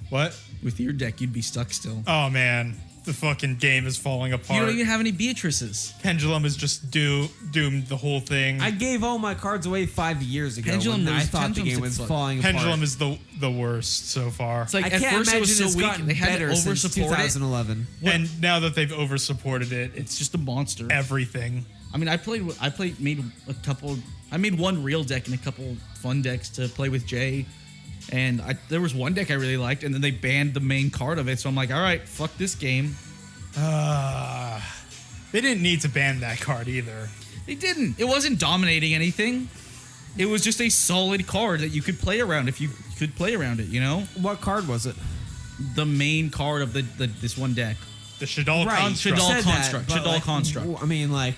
What?
With your deck, you'd be stuck still.
Oh man, the fucking game is falling apart.
You don't even have any Beatrices.
Pendulum is just doomed the whole thing.
I gave all my cards away 5 years ago.
Pendulum
when I
was-
thought the
Pendulum's
game was
fun.
falling
Pendulum
apart.
is the worst so far.
It's like
I
at
can't
first it
imagine
was
it's
so weak.
gotten
They had to
better since
oversupport it.
2011.
And now that they've oversupported it,
It's just a monster.
everything.
I mean, I made one real deck and a couple fun decks to play with Jay. And there was one deck I really liked, and then they banned the main card of it. So I'm like, all right, fuck this game.
They didn't need to ban that card either.
They didn't. It wasn't dominating anything. It was just a solid card that you could play around if you could play around it, you know?
What card was it?
The main card of this one deck.
The Shaddoll
Right,
construct.
Shaddoll
said that,
construct,
but,
Shaddoll
like,
construct.
I mean, like,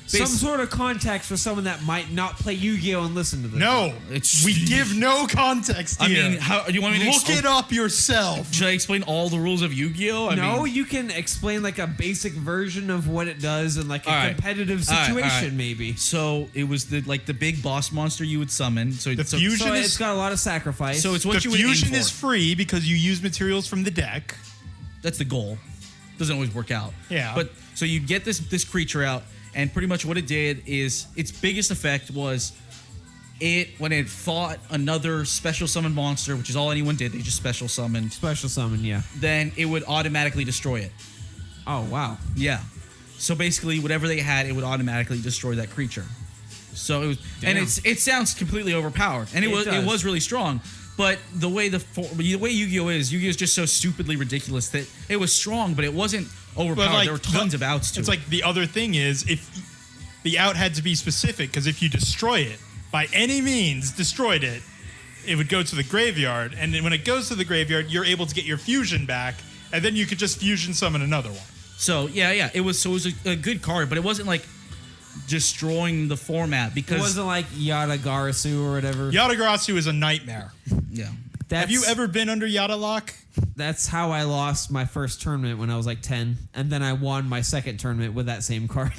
some
Bas-
sort of context for someone that might not play Yu-Gi-Oh and listen to this.
No,
It's-
we give no context
I
here.
mean, how do you want me to
Look it up yourself.
Should I explain all the rules of Yu-Gi-Oh?
No,
mean,
you can explain like a basic version of what it does in like a
All right.
competitive
All right,
situation,
all right.
maybe.
So it was the big boss monster you would summon. So
The
so,
fusion
So
is
it's got a lot of sacrifice.
so it's what
the
you would aim
fusion
for.
is free because you use materials from the deck.
That's the goal. Doesn't always work out.
Yeah.
But so you get this creature out, and pretty much what it did is its biggest effect was when it fought another special summon monster, which is all anyone did. They just special summoned.
special summon, yeah.
Then it would automatically destroy it.
Oh wow.
Yeah. So basically, whatever they had, it would automatically destroy that creature. So it was, and
Damn.
it sounds completely overpowered, and it
does.
was really strong. But the way Yu-Gi-Oh is just so stupidly ridiculous that it was strong, but it wasn't overpowered. There were tons of outs to
It's
it.
like the other thing is if the out had to be specific because if you destroy it by any means, destroyed it, it would go to the graveyard, and then when it goes to the graveyard, you're able to get your fusion back, and then you could just fusion summon another one.
So yeah, it was a good card, but it wasn't like destroying the format
It
because
wasn't like Yada Garasu or whatever.
Yatagarasu is a nightmare.
yeah.
That's,
Have you ever been under Yata Lock?
That's how I lost my first tournament when I was like 10, and then I won my second tournament with that same card.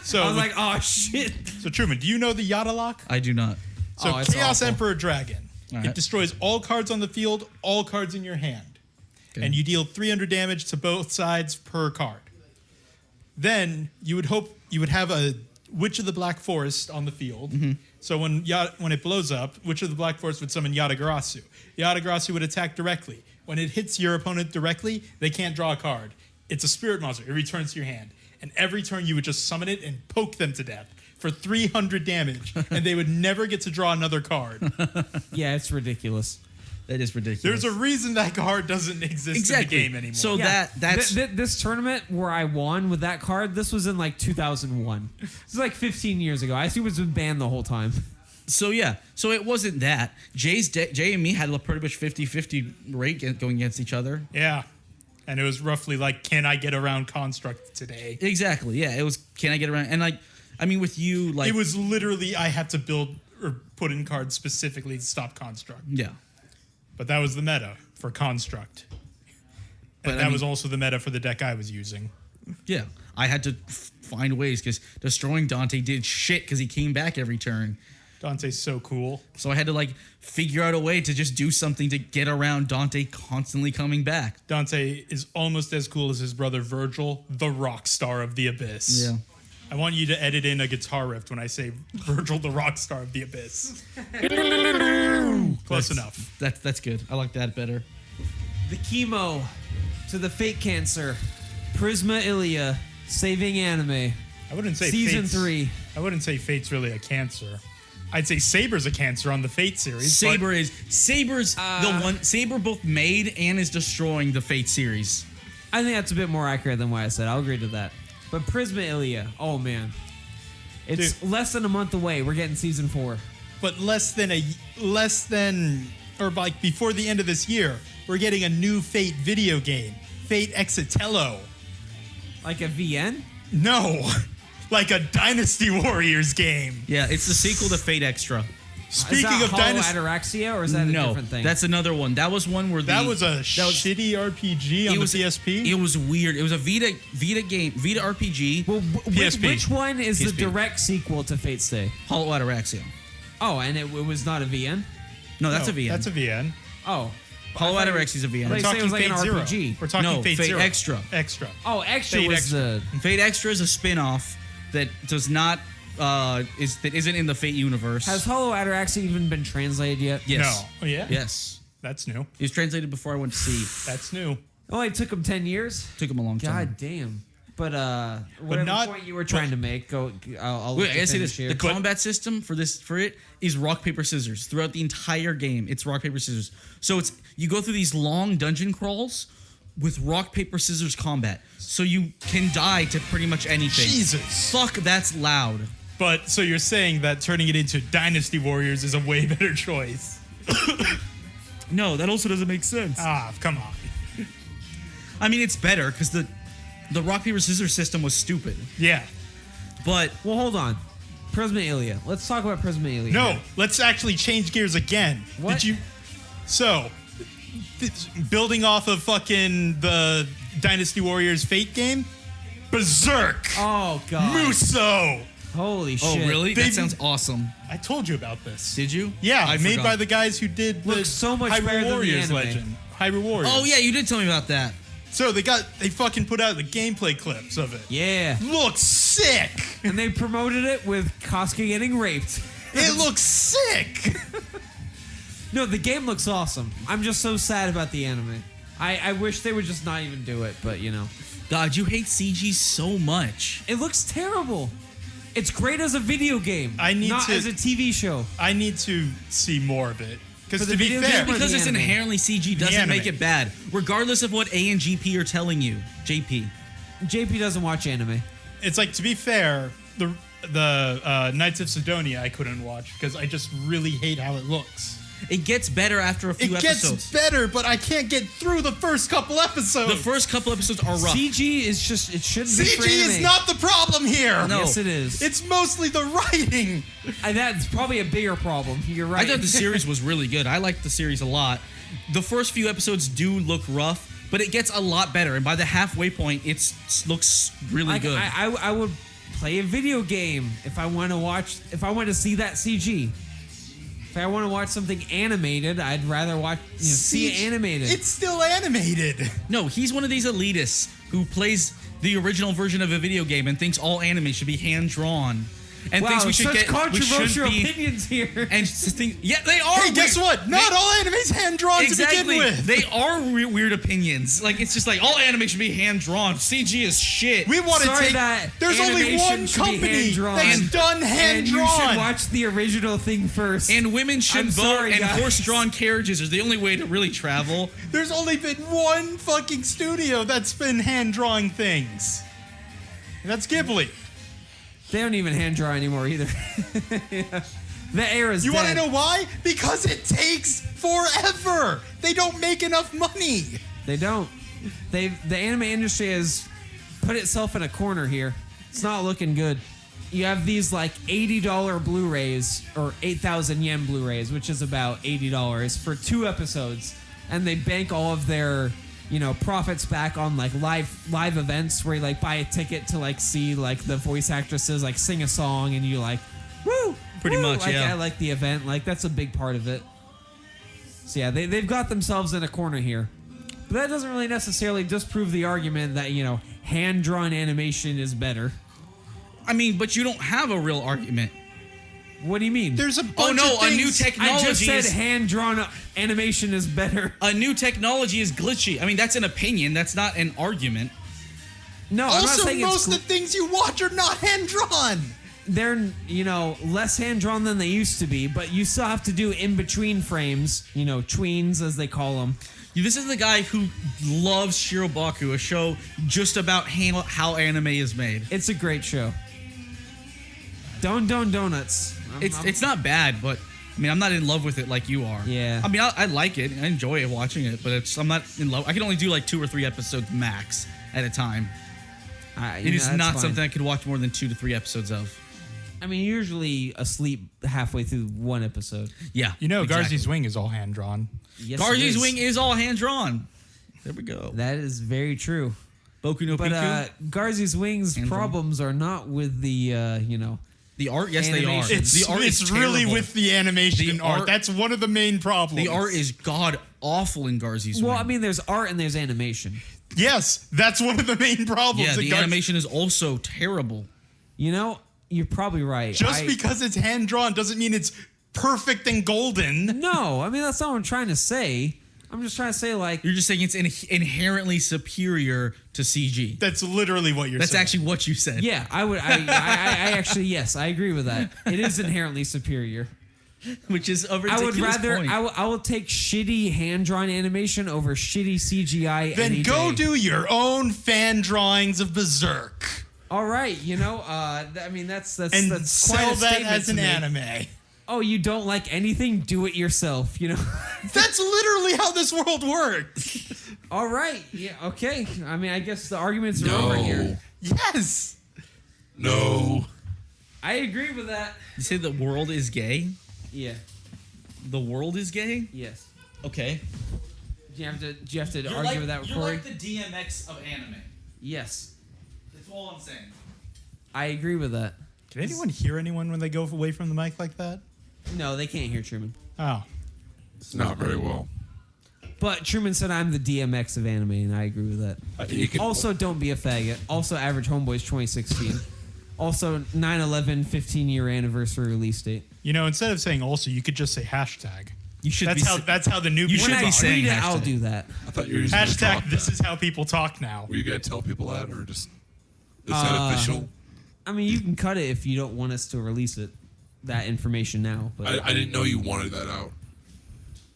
So
I was like, oh shit.
so Truman, do you know the Yata Lock?
I do not.
So
Oh, it's
Chaos
awful.
Emperor Dragon.
All
It
right.
destroys all cards on the field, all cards in your hand.
Okay.
And you deal 300 damage to both sides per card. Then you would hope you would have a Witch of the Black Forest on the field.
Mm-hmm.
So when it blows up, Witch of the Black Forest would summon Yatagarasu. Yatagarasu would attack directly. When it hits your opponent directly, they can't draw a card. It's a spirit monster. It returns to your hand. And every turn you would just summon it and poke them to death for 300 damage. And they would never get to draw another card.
Yeah, it's ridiculous.
That is ridiculous.
There's a reason that card doesn't exist in the game anymore.
So
Yeah.
that's
This tournament where I won with that card, this was in like 2001. This is like 15 years ago. I assume it's been banned the whole time.
So yeah, so it wasn't that. Jay and me had a pretty much 50-50 rate going against each other.
yeah. And it was roughly like, can I get around Construct today?
Exactly. Yeah, it was. Can I get around? And like, I mean, with you, like,
It was literally, I had to build or put in cards specifically to stop Construct.
yeah.
But that was the meta for Construct.
But,
And
I
that
mean-
was also the meta for the deck I was using.
Yeah, I had to find ways because destroying Dante did shit because he came back every turn.
Dante's so cool.
So I had to like figure out a way to just do something to get around Dante constantly coming back.
Dante is almost as cool as his brother Virgil, the rock star of the Abyss.
Yeah.
I want you to edit in a guitar riff when I say Virgil, the rock star of the Abyss. Close enough.
That's good. I like that better.
The chemo to the fake cancer. Prisma Ilia saving anime.
I wouldn't say
Season
Fate's-
3.
I wouldn't say Fate's really a cancer. I'd say Saber's a cancer on the Fate series.
Saber's the one. Saber both made and is destroying the Fate series.
I think that's a bit more accurate than what I said. I'll agree to that. But Prisma Ilia, oh man, it's less than a month away. We're getting season 4.
But before the end of this year, we're getting a new Fate video game, Fate Exitello.
Like a VN?
No, like a Dynasty Warriors game.
Yeah, it's the sequel to Fate Extra.
Speaking of
Hollow
Dynasty,
Ataraxia, or is that a different thing?
That's another one. That was one where
that was a shitty RPG on the PSP.
It was weird. It was a Vita game, Vita RPG.
Well,
PSP.
which one is the
PSP.
direct sequel to Fate Stay?
Hollow Ataraxia.
Oh, and it was not a VN?
No, that's a VN.
That's a VN.
Oh.
Hollow Ataraxia is a VN.
We're
We're
talking
talking
like an
Fate Zero.
RPG.
We're talking
No,
Fate
Fate
Zero.
Extra.
Extra.
Oh, Extra
Fate
was
Extra.
the...
Fate Extra is a spin-off that does not that isn't in the Fate universe.
Has Hollow Ataraxia even been translated yet?
Yes.
No. Oh, yeah?
Yes.
That's new.
It was translated before I went to sea.
That's new.
It only took him 10 years?
Took him a long time.
God damn. But whatever
not-
point you were trying to make, I'll
Wait,
let
I
you
gotta say
finish
this:
here.
the combat system for it is rock paper scissors throughout the entire game. It's rock paper scissors. So you go through these long dungeon crawls with rock paper scissors combat. So you can die to pretty much anything.
Jesus.
Fuck, that's loud.
But so you're saying that turning it into Dynasty Warriors is a way better choice?
No, that also doesn't make sense.
Ah, come on.
I mean, it's better because the rock paper scissors system was stupid.
Yeah.
But
Well, hold on. Prisma Ilia. Let's talk about Prisma Ilia.
No, let's actually change gears again.
What?
Building off of fucking the Dynasty Warriors Fate game, Berserk,
Oh, God.
Muso.
Holy
oh,
shit.
really?
They-
That sounds awesome.
I told you about this.
Did you?
Yeah,
I
made
forgot.
by the guys who did the
Looks so much better than
Hyrule
the
Warriors
anime.
legend. Hyrule Warriors.
Oh yeah, you did tell me about that.
So they fucking put out the gameplay clips of it.
Yeah.
Looks sick.
And they promoted it with Casca getting raped.
It looks sick.
No, the game looks awesome. I'm just so sad about the anime. I wish they would just not even do it, but you know.
God, you hate CG so much.
It looks terrible. It's great as a video game, not as a TV show.
I need to see more of it. Because
For
to
the
be
video
fair,
game or
Because
the
it's
anime?
inherently CG doesn't
anime.
make it bad, regardless of what A and GP are telling you. JP.
JP doesn't watch anime.
it's like, to be fair, the Knights of Sidonia I couldn't watch because I just really hate how it looks.
It gets better after a few
It
episodes.
gets better, but I can't get through the first couple episodes.
The first couple episodes are rough.
CG is just, it shouldn't be for
CG is
anime.
not the problem here.
No.
Yes, it is.
It's mostly the writing.
And that's probably a bigger problem. You're right.
I thought the series was really good. I liked the series a lot. The first few episodes do look rough, but it gets a lot better. And by the halfway point, it looks really
Like,
good.
I would play a video game if I want to see that CG. If I want to watch something animated, I'd rather see it animated.
It's still animated.
No, he's one of these elitists who plays the original version of a video game and thinks all anime should be hand drawn, and thinks we should
such
get
controversial
we should be,
opinions here.
and think yeah they are.
Hey, guess
weird.
what? Not all anime's hand drawn
Exactly,
to begin with.
they are weird opinions. Like it's just like all anime should be hand drawn. CG is shit.
We want to
Sorry
take.
that
There's only
animation
one
should be
company
hand-drawn.
that's done hand
And you should
drawn.
watch the original thing first.
and women should
I'm
vote,
sorry,
and
guys.
horse-drawn carriages are the only way to really travel.
There's only been one fucking studio that's been hand drawing things. And that's Ghibli.
They don't even hand draw anymore either. Yeah. The era's
You
dead.
want to know why? Because it takes forever. They don't make enough money.
They don't. The anime industry has put itself in a corner here. It's not looking good. You have these like $80 Blu-rays or 8,000 yen Blu-rays, which is about $80 for 2 episodes, and they bank all of their profits back on like live events where you like buy a ticket to like see like the voice actresses like sing a song and you like woo
Pretty
woo.
much,
Like,
yeah.
I like the event, like that's a big part of it. So yeah, they've got themselves in a corner here. But that doesn't really necessarily disprove the argument that, hand-drawn animation is better.
I mean, but you don't have a real argument.
What do you mean?
There's a
Oh
bunch
no,
of
a new
things.
technology
I just said
is
hand-drawn animation is better.
a new technology is glitchy. I mean, that's an opinion. That's not an argument.
No, I'm not
Also,
saying
most of
it's
the things you watch are not hand drawn.
they're less hand drawn than they used to be, but you still have to do in between frames, tweens as they call them.
This is the guy who loves Shirobako, a show just about how anime is made.
It's a great show. Donuts.
It's not bad, but I mean, I'm not in love with it like you are.
Yeah.
I mean, I like it. I enjoy watching it, but I'm not in love. I can only do like 2 or 3 episodes max at a time. It is not something I could watch more than 2 to 3 episodes of.
I mean, usually asleep halfway through one episode.
Yeah.
Exactly. Garzy's Wing is all hand drawn.
Yes,
Garzy's Wing is all hand drawn. There we go.
That is very true.
Boku no
But
Piku.
Garzy's Wing's problems are not with the
the art. Yes,
animation.
they are. The art
It's
is
really
terrible.
with the animation
The
and art.
art-
That's one of the main problems.
The art is god awful in Garzy's
Well,
Wing.
I mean, there's art and there's animation.
Yes, that's one of the main problems.
Yeah,
that
the animation is also terrible.
You're probably right.
Just because it's hand drawn doesn't mean it's perfect and golden.
No, I mean, that's not what I'm trying to say. I'm just trying to say, like...
You're just saying it's inherently superior to CG.
That's literally what you're
That's
saying.
actually what you said.
Yeah, I would... I actually, yes, I agree with that. It is inherently superior.
Which is a
I
ridiculous
would rather...
point.
I will take shitty hand-drawn animation over shitty CGI
Then
any
go
day.
do your own fan drawings of Berserk.
All right, I mean, that's
And
quite
sell
a
that
statement
as
to
an
make.
anime.
Oh, you don't like anything? Do it yourself,
That's literally how this world works.
All right. Yeah, okay. I mean, I guess the arguments are over here.
Yes.
No.
I agree with that.
You say the world is gay?
Yeah.
The world is gay?
Yes.
Okay.
Do you have to argue with that,
You're
Corey?
like the DMX of anime.
Yes.
That's all I'm saying.
I agree with that.
Can anyone hear anyone when they go away from the mic like that?
No, they can't hear Truman.
Oh.
It's not very well.
But Truman said I'm the DMX of anime, and I agree with that.
You can,
Also, don't be a faggot. Also, Average Homeboys 2016. Also, 9/11 15-year anniversary release date.
Instead of saying also, you could just say hashtag.
You should
That's how the new
You
people
should
When I
be
talk.
saying
tweet it, I'll
hashtag.
do that.
I thought you were just gonna talk
Hashtag this
that.
is how people talk now.
Were you gonna tell people that, or just is that official?
I mean, you can cut it if you don't want us to release it, that information now. But
I didn't know you wanted that out.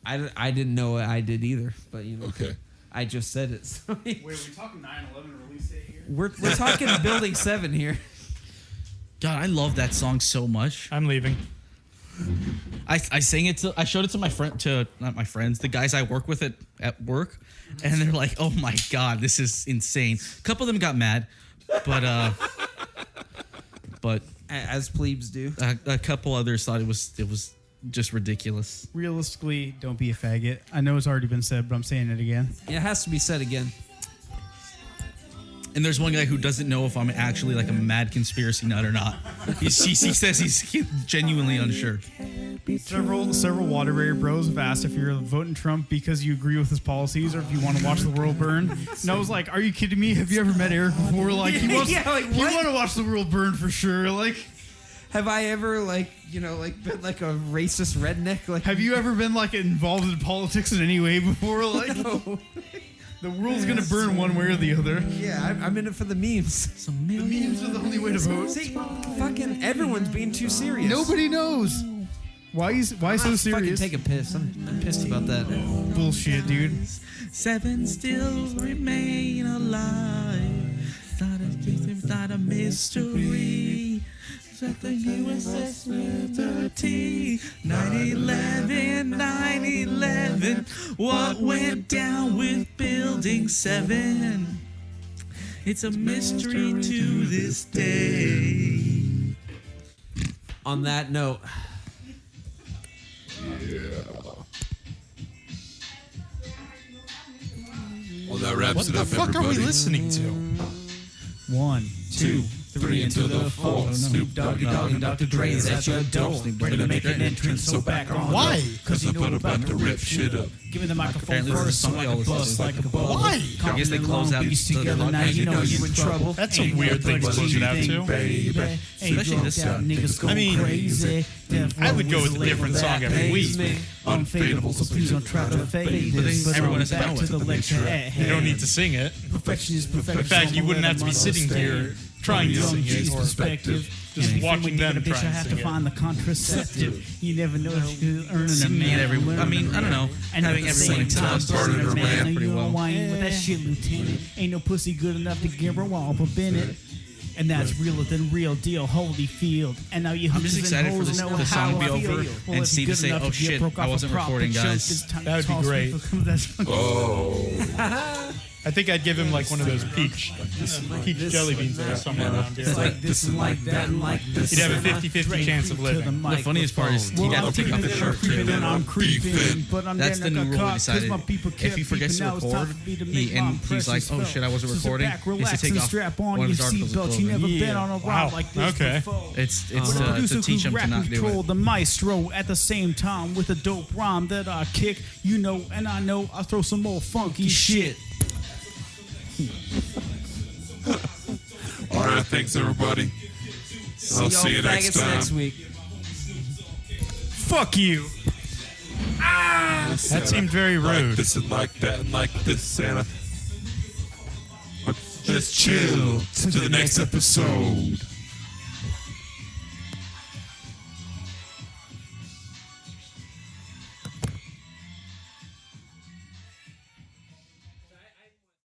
I didn't know I did either. But
Okay.
I just said it. So
Wait, are we talking 9/11 release date here?
we're talking Building 7 here.
God, I love that song so much.
I'm leaving.
I sang it I showed it to not my friends, the guys I work with at work, and they're like, "Oh my god, this is insane." A couple of them got mad, but
As plebes do.
a couple others thought it was just ridiculous.
Realistically, don't be a faggot. I know it's already been said, but I'm saying it again.
It has to be said again.
And there's one guy who doesn't know if I'm actually like a mad conspiracy nut or not. He says he's genuinely unsure.
Several Waterbury bros have asked if you're voting Trump because you agree with his policies or if you want to watch the world burn. And I was like, "Are you kidding me? Have you ever met Eric before? Like, he wants,
Yeah, like,
he
what?
want to watch the world burn for sure. Like,
Have I ever been like a racist redneck? Like,
have you ever been like involved in politics in any way before? Like, the world's gonna burn one way or the other.
yeah, I'm in it for the memes.
The memes are the only way to vote.
See, fucking everyone's being too serious.
Nobody knows. Why so
Fucking
serious?
take a piss. I'm pissed about that.
Bullshit, dude.
7 still remain alive. Not a mystery. The USS Liberty. 9/11, 9/11. What went down with Building 7? It's a mystery to this day.
On that note,
Well, that wraps
What
it
the
up,
fuck
everybody.
are we listening to?
1, 2,
3 into the 4. Snoop Doggy Dogg and Dr. Dre's at your door.
Ready to make an entrance, so back on.
Why?
Cause I'm about to rip shit up.
Give me the microphone
Apparently this is a
first,
song
so
I
I can
always
bust
listen
like a bubble.
Why?
I guess they close out
Piece
the
together, now
podcast.
you know you in trouble.
That's a weird thing to close it out to.
Baby.
Especially this song.
Niggas go
I mean,
crazy.
I would go with a different song every week.
Unfadable, so please don't try to fade this. But
everyone
on
has to
back
know
to
it.
the lecture at
You don't
hand.
need to sing it.
Perfection is perfection.
In fact, you wouldn't have to be sitting here trying to
Young
sing it
G's
or
perspective.
just
And
watching
when you get
them
a bitch,
try
I
and
have
sing
to
it.
find the contraceptive. You never know if you could earn a
Singing
man.
it every- I mean, I don't know.
And
Having
at the
everyone
same time,
express
part of
burning
her
a
man
man,
pretty
you
well.
know, I ain't with that shit, Lieutenant. Ain't no pussy good enough to give her all for Bennett. And that's realer than real deal, Holyfield. And now you
I'm just
hookers and
excited for
hoes
this-
know
the
how
song to be
I feel.
over
Well,
and
if
Steve
you're
to
good
say,
enough
"Oh,
get
shit,
broke
I
off a
wasn't
prop
recording,
and choke
guys."
this time
That would be
toss me
great.
for- that's fucking-
I think I'd give him like one of those peach jelly beans that are somewhere around here.
like this and like that and like this.
He'd have a
and I'm
50-50
straight
chance of
to the
living.
The funniest part is
Well,
he'd have
I'm
to take off
creeping
his
and I'm
shirt
creeping
too.
and I'm creeping, but I'm
That's the
getting
new
a
rule we
cop 'cause
decided.
my people
If
kept
he forgets to
beeping. Now it's time
record,
for me to
he-
make my
and he's like,
impressions
"Oh,
felt."
shit, I wasn't
So sit
recording."
back,
He has to
relax,
take
and
off
strap on
one of
your
his articles of
seatbelts. You
clothing.
never been
Yeah.
on a
Wow.
ride like this
Okay.
before.
It's
The
to
producer
teach
who
him to
rap
not do
control
it.
the maestro at the same time with a dope rhyme that I kick. You know, and I know I throw some more funky shit.
All right, thanks everybody. I'll see you next time.
next week.
Fuck you.
That seemed very
Like
rude.
this and like that and like this, Santa. Just chill to the next episode.